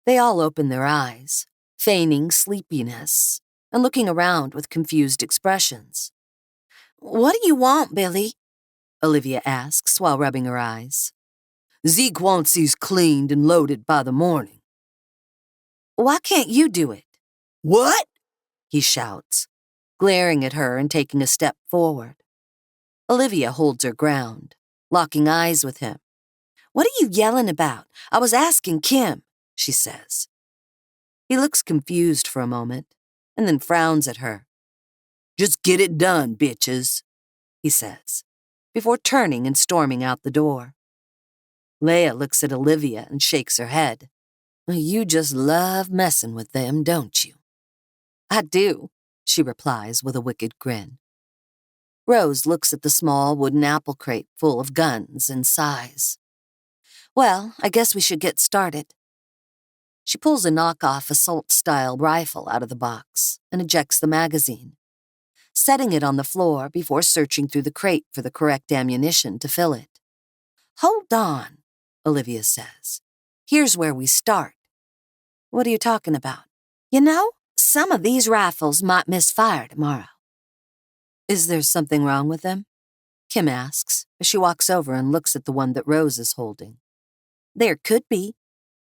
They all open their eyes, feigning sleepiness, and looking around with confused expressions. What do you want, Billy? Olivia asks while rubbing her eyes. Zeke wants these cleaned and loaded by the morning. Why can't you do it? What? He shouts, glaring at her and taking a step forward. Olivia holds her ground, locking eyes with him. What are you yelling about? I was asking Kim, she says. He looks confused for a moment and then frowns at her. Just get it done, bitches, he says, before turning and storming out the door. Leia looks at Olivia and shakes her head. You just love messing with them, don't you? I do, she replies with a wicked grin. Rose looks at the small wooden apple crate full of guns and sighs. Well, I guess we should get started. She pulls a knockoff assault-style rifle out of the box and ejects the magazine, setting it on the floor before searching through the crate for the correct ammunition to fill it. Hold on, Olivia says. Here's where we start. What are you talking about? You know, some of these rifles might misfire tomorrow. Is there something wrong with them? Kim asks as she walks over and looks at the one that Rose is holding. There could be,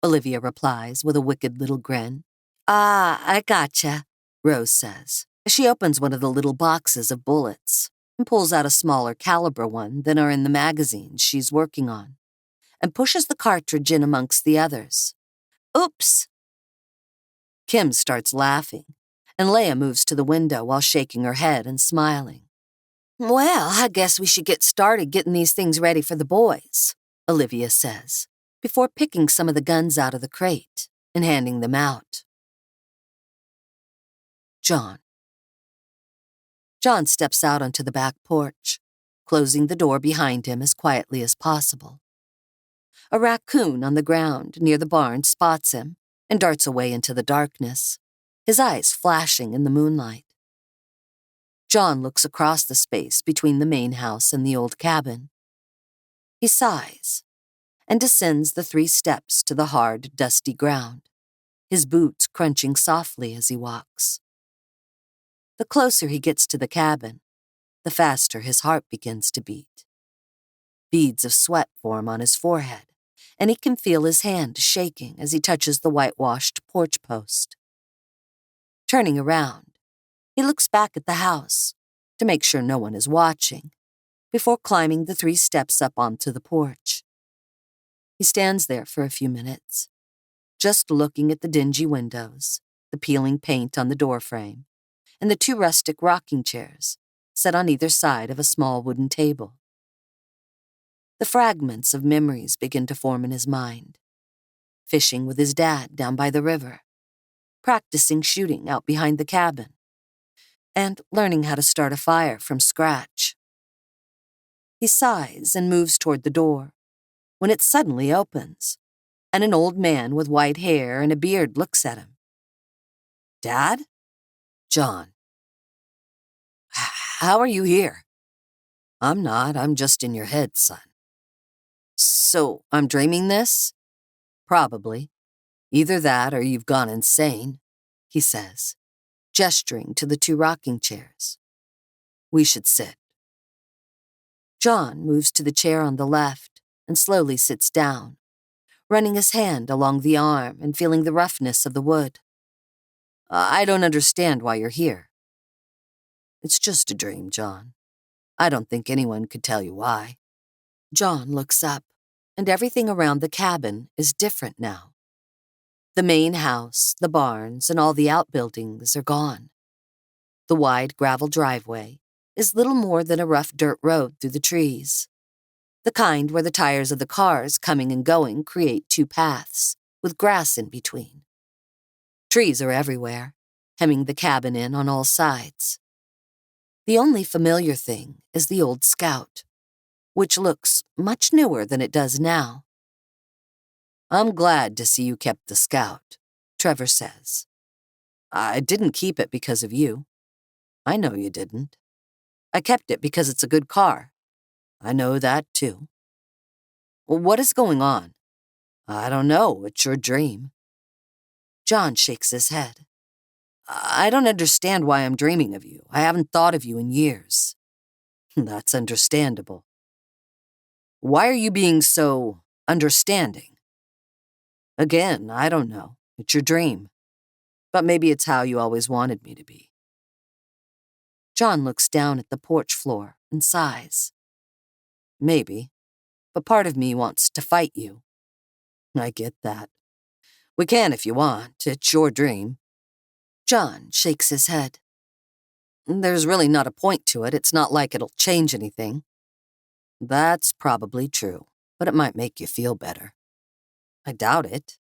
Olivia replies with a wicked little grin. Ah, I gotcha, Rose says. She opens one of the little boxes of bullets and pulls out a smaller caliber one than are in the magazines she's working on, and pushes the cartridge in amongst the others. Oops! Kim starts laughing, and Leia moves to the window while shaking her head and smiling. Well, I guess we should get started getting these things ready for the boys, Olivia says, before picking some of the guns out of the crate and handing them out. John steps out onto the back porch, closing the door behind him as quietly as possible. A raccoon on the ground near the barn spots him and darts away into the darkness, his eyes flashing in the moonlight. John looks across the space between the main house and the old cabin. He sighs and descends the 3 steps to the hard, dusty ground, his boots crunching softly as he walks. The closer he gets to the cabin, the faster his heart begins to beat. Beads of sweat form on his forehead, and he can feel his hand shaking as he touches the whitewashed porch post. Turning around, he looks back at the house to make sure no one is watching before climbing the 3 steps up onto the porch. He stands there for a few minutes, just looking at the dingy windows, the peeling paint on the doorframe, and the 2 rustic rocking chairs set on either side of a small wooden table. The fragments of memories begin to form in his mind. Fishing with his dad down by the river, practicing shooting out behind the cabin, and learning how to start a fire from scratch. He sighs and moves toward the door, when it suddenly opens, and an old man with white hair and a beard looks at him. Dad? John. How are you here? I'm not, I'm just in your head, son. So, I'm dreaming this? Probably. Either that or you've gone insane, he says, gesturing to the 2 rocking chairs. We should sit. John moves to the chair on the left and slowly sits down, running his hand along the arm and feeling the roughness of the wood. I don't understand why you're here. It's just a dream, John. I don't think anyone could tell you why. John looks up, and everything around the cabin is different now. The main house, the barns, and all the outbuildings are gone. The wide gravel driveway is little more than a rough dirt road through the trees, the kind where the tires of the cars coming and going create 2 paths, with grass in between. Trees are everywhere, hemming the cabin in on all sides. The only familiar thing is the old Scout, which looks much newer than it does now. I'm glad to see you kept the Scout, Trevor says. I didn't keep it because of you. I know you didn't. I kept it because it's a good car. I know that, too. Well, what is going on? I don't know. It's your dream. John shakes his head. I don't understand why I'm dreaming of you. I haven't thought of you in years. That's understandable. Why are you being so understanding? Again, I don't know. It's your dream. But maybe it's how you always wanted me to be. John looks down at the porch floor and sighs. Maybe, but part of me wants to fight you. I get that. We can if you want. It's your dream. John shakes his head. There's really not a point to it. It's not like it'll change anything. That's probably true, but it might make you feel better. I doubt it.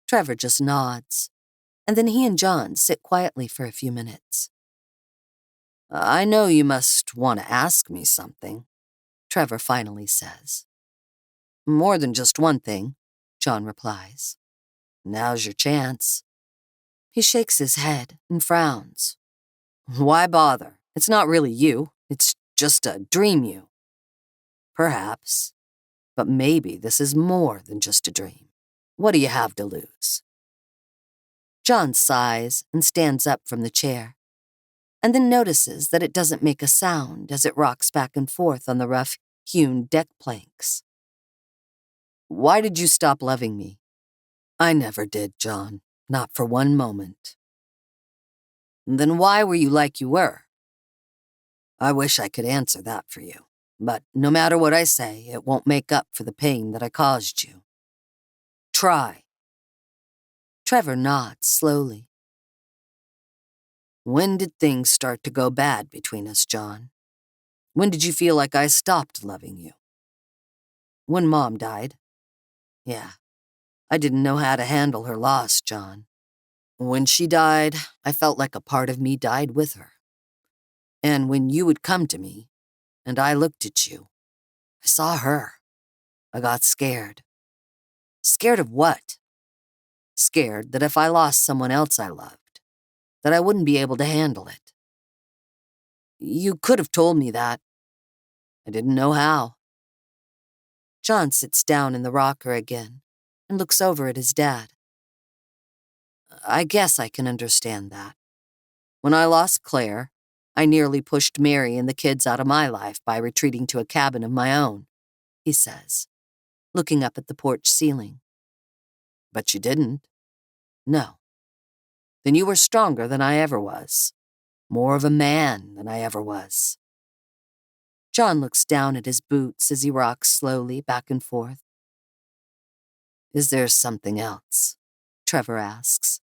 Trevor just nods, and then he and John sit quietly for a few minutes. I know you must want to ask me something, Trevor finally says. More than just one thing, John replies. Now's your chance. He shakes his head and frowns. Why bother? It's not really you. It's just a dream you. Perhaps. But maybe this is more than just a dream. What do you have to lose? John sighs and stands up from the chair, and then notices that it doesn't make a sound as it rocks back and forth on the rough-hewn deck planks. Why did you stop loving me? I never did, John. Not for one moment. Then why were you like you were? I wish I could answer that for you. But no matter what I say, it won't make up for the pain that I caused you. Try. Trevor nods slowly. When did things start to go bad between us, John? When did you feel like I stopped loving you? When Mom died. Yeah, I didn't know how to handle her loss, John. When she died, I felt like a part of me died with her. And when you would come to me, and I looked at you, I saw her. I got scared. Scared of what? Scared that if I lost someone else I loved, that I wouldn't be able to handle it. You could have told me that. I didn't know how. John sits down in the rocker again and looks over at his dad. I guess I can understand that. When I lost Claire, I nearly pushed Mary and the kids out of my life by retreating to a cabin of my own, he says, looking up at the porch ceiling. But you didn't. No. Then you were stronger than I ever was. More of a man than I ever was. John looks down at his boots as he rocks slowly back and forth. Is there something else? Trevor asks.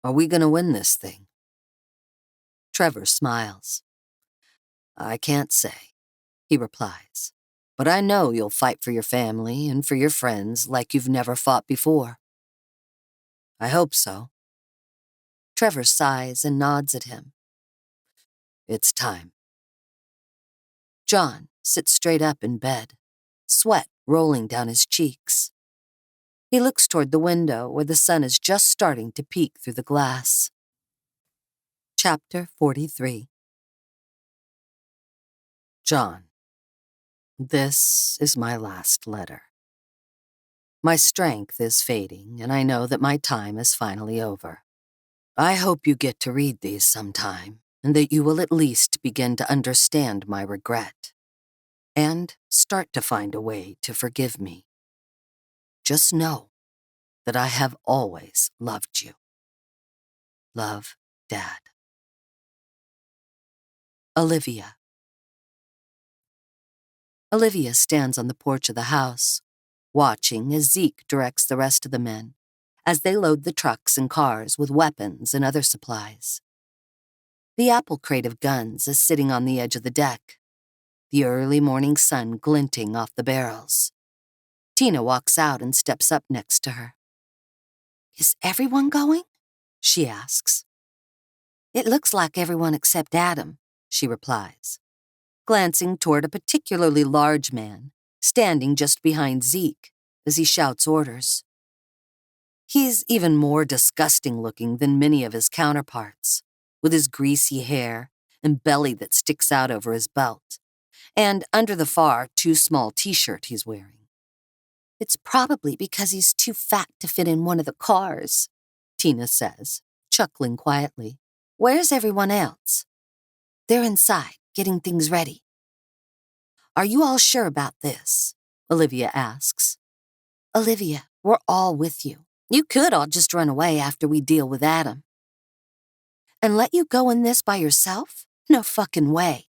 Are we going to win this thing? Trevor smiles. I can't say, he replies, but I know you'll fight for your family and for your friends like you've never fought before. I hope so. Trevor sighs and nods at him. It's time. John sits straight up in bed, sweat rolling down his cheeks. He looks toward the window where the sun is just starting to peek through the glass. Chapter 43. John, this is my last letter. My strength is fading, and I know that my time is finally over. I hope you get to read these sometime, and that you will at least begin to understand my regret, and start to find a way to forgive me. Just know that I have always loved you. Love, Dad. Olivia. Olivia stands on the porch of the house, watching as Zeke directs the rest of the men as they load the trucks and cars with weapons and other supplies. The apple crate of guns is sitting on the edge of the deck, the early morning sun glinting off the barrels. Tina walks out and steps up next to her. Is everyone going? She asks. It looks like everyone except Adam, she replies, glancing toward a particularly large man standing just behind Zeke as he shouts orders. He's even more disgusting looking than many of his counterparts, with his greasy hair and belly that sticks out over his belt, and under the far, too small t-shirt he's wearing. It's probably because he's too fat to fit in one of the cars, Tina says, chuckling quietly. Where's everyone else? They're inside, getting things ready. Are you all sure about this? Olivia asks. Olivia, we're all with you. You could all just run away after we deal with Adam. And let you go in this by yourself? No fucking way.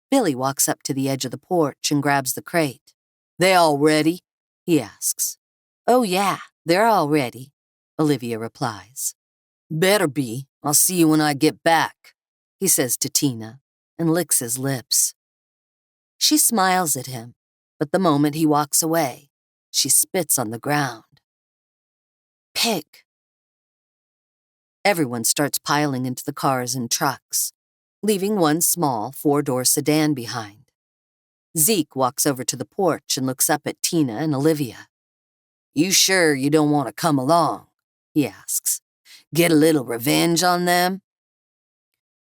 Billy walks up to the edge of the porch and grabs the crate. They all ready? He asks. Oh yeah, they're all ready, Olivia replies. Better be. I'll see you when I get back, he says to Tina and licks his lips. She smiles at him, but the moment he walks away, she spits on the ground. Pig. Everyone starts piling into the cars and trucks, leaving one small 4-door sedan behind. Zeke walks over to the porch and looks up at Tina and Olivia. You sure you don't want to come along? He asks. Get a little revenge on them?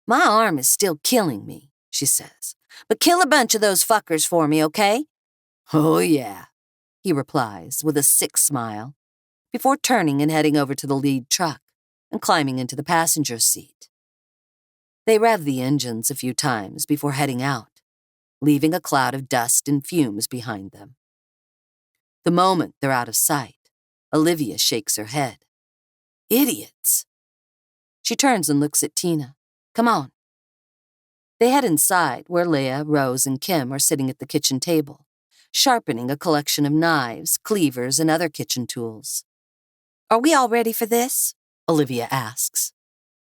My arm is still killing me, she says. But kill a bunch of those fuckers for me, okay? Oh yeah, he replies with a sick smile, before turning and heading over to the lead truck and climbing into the passenger seat. They rev the engines a few times before heading out, leaving a cloud of dust and fumes behind them. The moment they're out of sight, Olivia shakes her head. Idiots. She turns and looks at Tina. Come on. They head inside, where Leah, Rose, and Kim are sitting at the kitchen table, sharpening a collection of knives, cleavers, and other kitchen tools. Are we all ready for this? Olivia asks.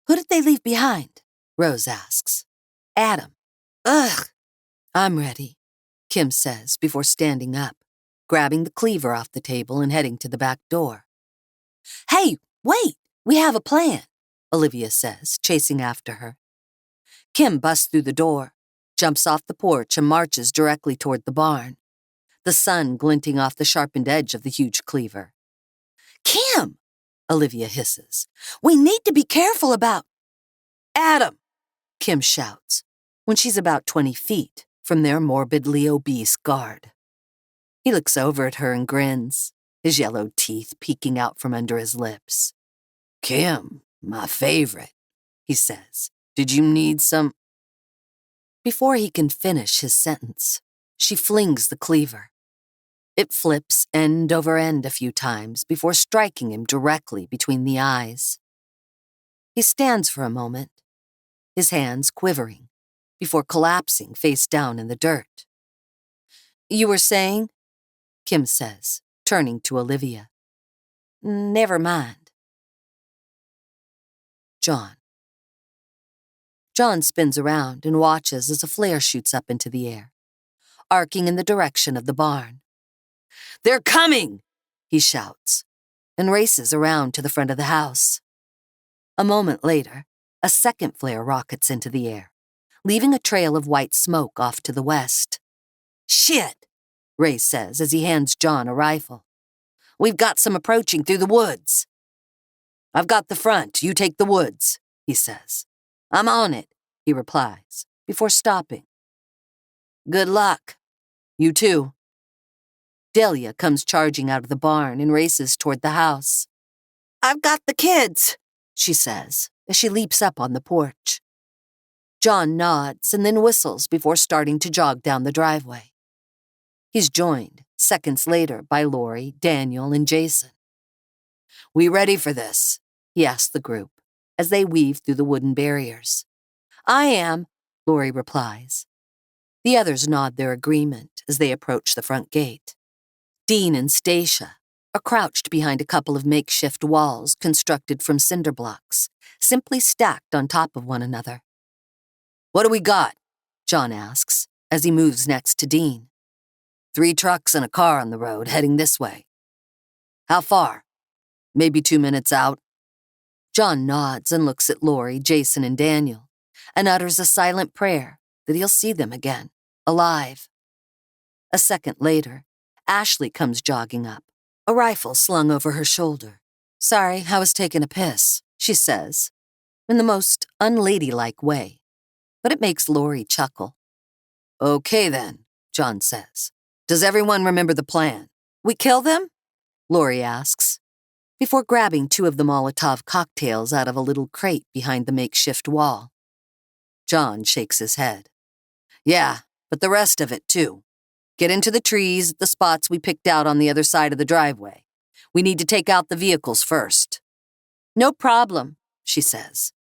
Who did they leave behind? Rose asks. Adam. Ugh. I'm ready, Kim says before standing up, grabbing the cleaver off the table and heading to the back door. Hey, wait, we have a plan, Olivia says, chasing after her. Kim busts through the door, jumps off the porch and marches directly toward the barn, the sun glinting off the sharpened edge of the huge cleaver. Kim, Olivia hisses, we need to be careful about... Adam, Kim shouts, when she's about 20 feet from their morbidly obese guard. He looks over at her and grins, his yellow teeth peeking out from under his lips. Kim, my favorite, he says. Did you need some... Before he can finish his sentence, she flings the cleaver. It flips end over end a few times before striking him directly between the eyes. He stands for a moment, his hands quivering, before collapsing face down in the dirt. You were saying? Kim says, turning to Olivia. Never mind. John. John spins around and watches as a flare shoots up into the air, arcing in the direction of the barn. They're coming, he shouts, and races around to the front of the house. A moment later, a second flare rockets into the air, leaving a trail of white smoke off to the west. Shit, Ray says as he hands John a rifle. We've got some approaching through the woods. I've got the front, you take the woods, he says. I'm on it, he replies, before stopping. Good luck. You too. Delia comes charging out of the barn and races toward the house. I've got the kids, she says, as she leaps up on the porch. John nods and then whistles before starting to jog down the driveway. He's joined, seconds later, by Lori, Daniel, and Jason. We ready for this? He asks the group, as they weave through the wooden barriers. I am, Lori replies. The others nod their agreement as they approach the front gate. Dean and Stacia are crouched behind a couple of makeshift walls constructed from cinder blocks, simply stacked on top of one another. What do we got? John asks, as he moves next to Dean. 3 trucks and a car on the road heading this way. How far? Maybe 2 minutes out. John nods and looks at Lori, Jason, and Daniel, and utters a silent prayer that he'll see them again, alive. A second later, Ashley comes jogging up, a rifle slung over her shoulder. Sorry, I was taking a piss, she says, in the most unladylike way, but it makes Lori chuckle. Okay then, John says. Does everyone remember the plan? We kill them? Lori asks, before grabbing 2 of the Molotov cocktails out of a little crate behind the makeshift wall. John shakes his head. Yeah, but the rest of it too. Get into the trees at the spots we picked out on the other side of the driveway. We need to take out the vehicles first. No problem, she says,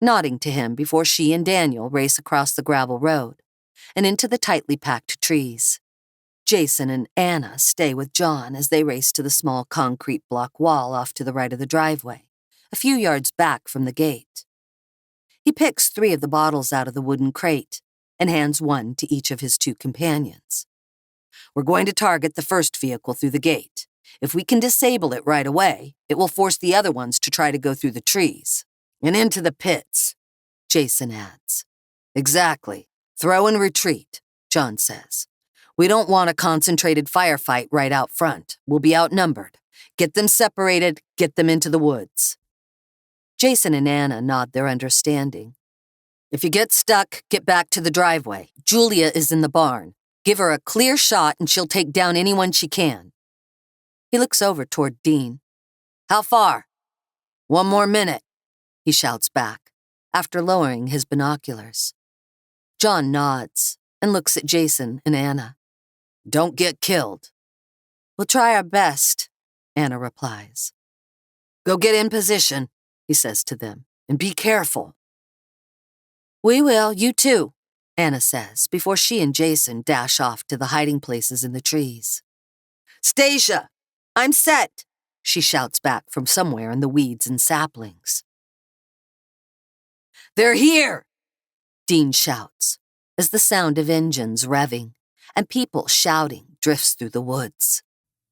nodding to him before she and Daniel race across the gravel road and into the tightly packed trees. Jason and Anna stay with John as they race to the small concrete block wall off to the right of the driveway, a few yards back from the gate. He picks 3 of the bottles out of the wooden crate and hands one to each of his 2 companions. We're going to target the first vehicle through the gate. If we can disable it right away, it will force the other ones to try to go through the trees. And into the pits, Jason adds. Exactly. Throw and retreat, John says. We don't want a concentrated firefight right out front. We'll be outnumbered. Get them separated, get them into the woods. Jason and Anna nod their understanding. If you get stuck, get back to the driveway. Julia is in the barn. Give her a clear shot and she'll take down anyone she can. He looks over toward Dean. How far? 1 more minute, he shouts back, after lowering his binoculars. John nods and looks at Jason and Anna. Don't get killed. We'll try our best, Anna replies. Go get in position, he says to them, and be careful. We will, you too, Anna says before she and Jason dash off to the hiding places in the trees. Stasia, I'm set, she shouts back from somewhere in the weeds and saplings. They're here, Dean shouts as the sound of engines revving and people shouting drifts through the woods.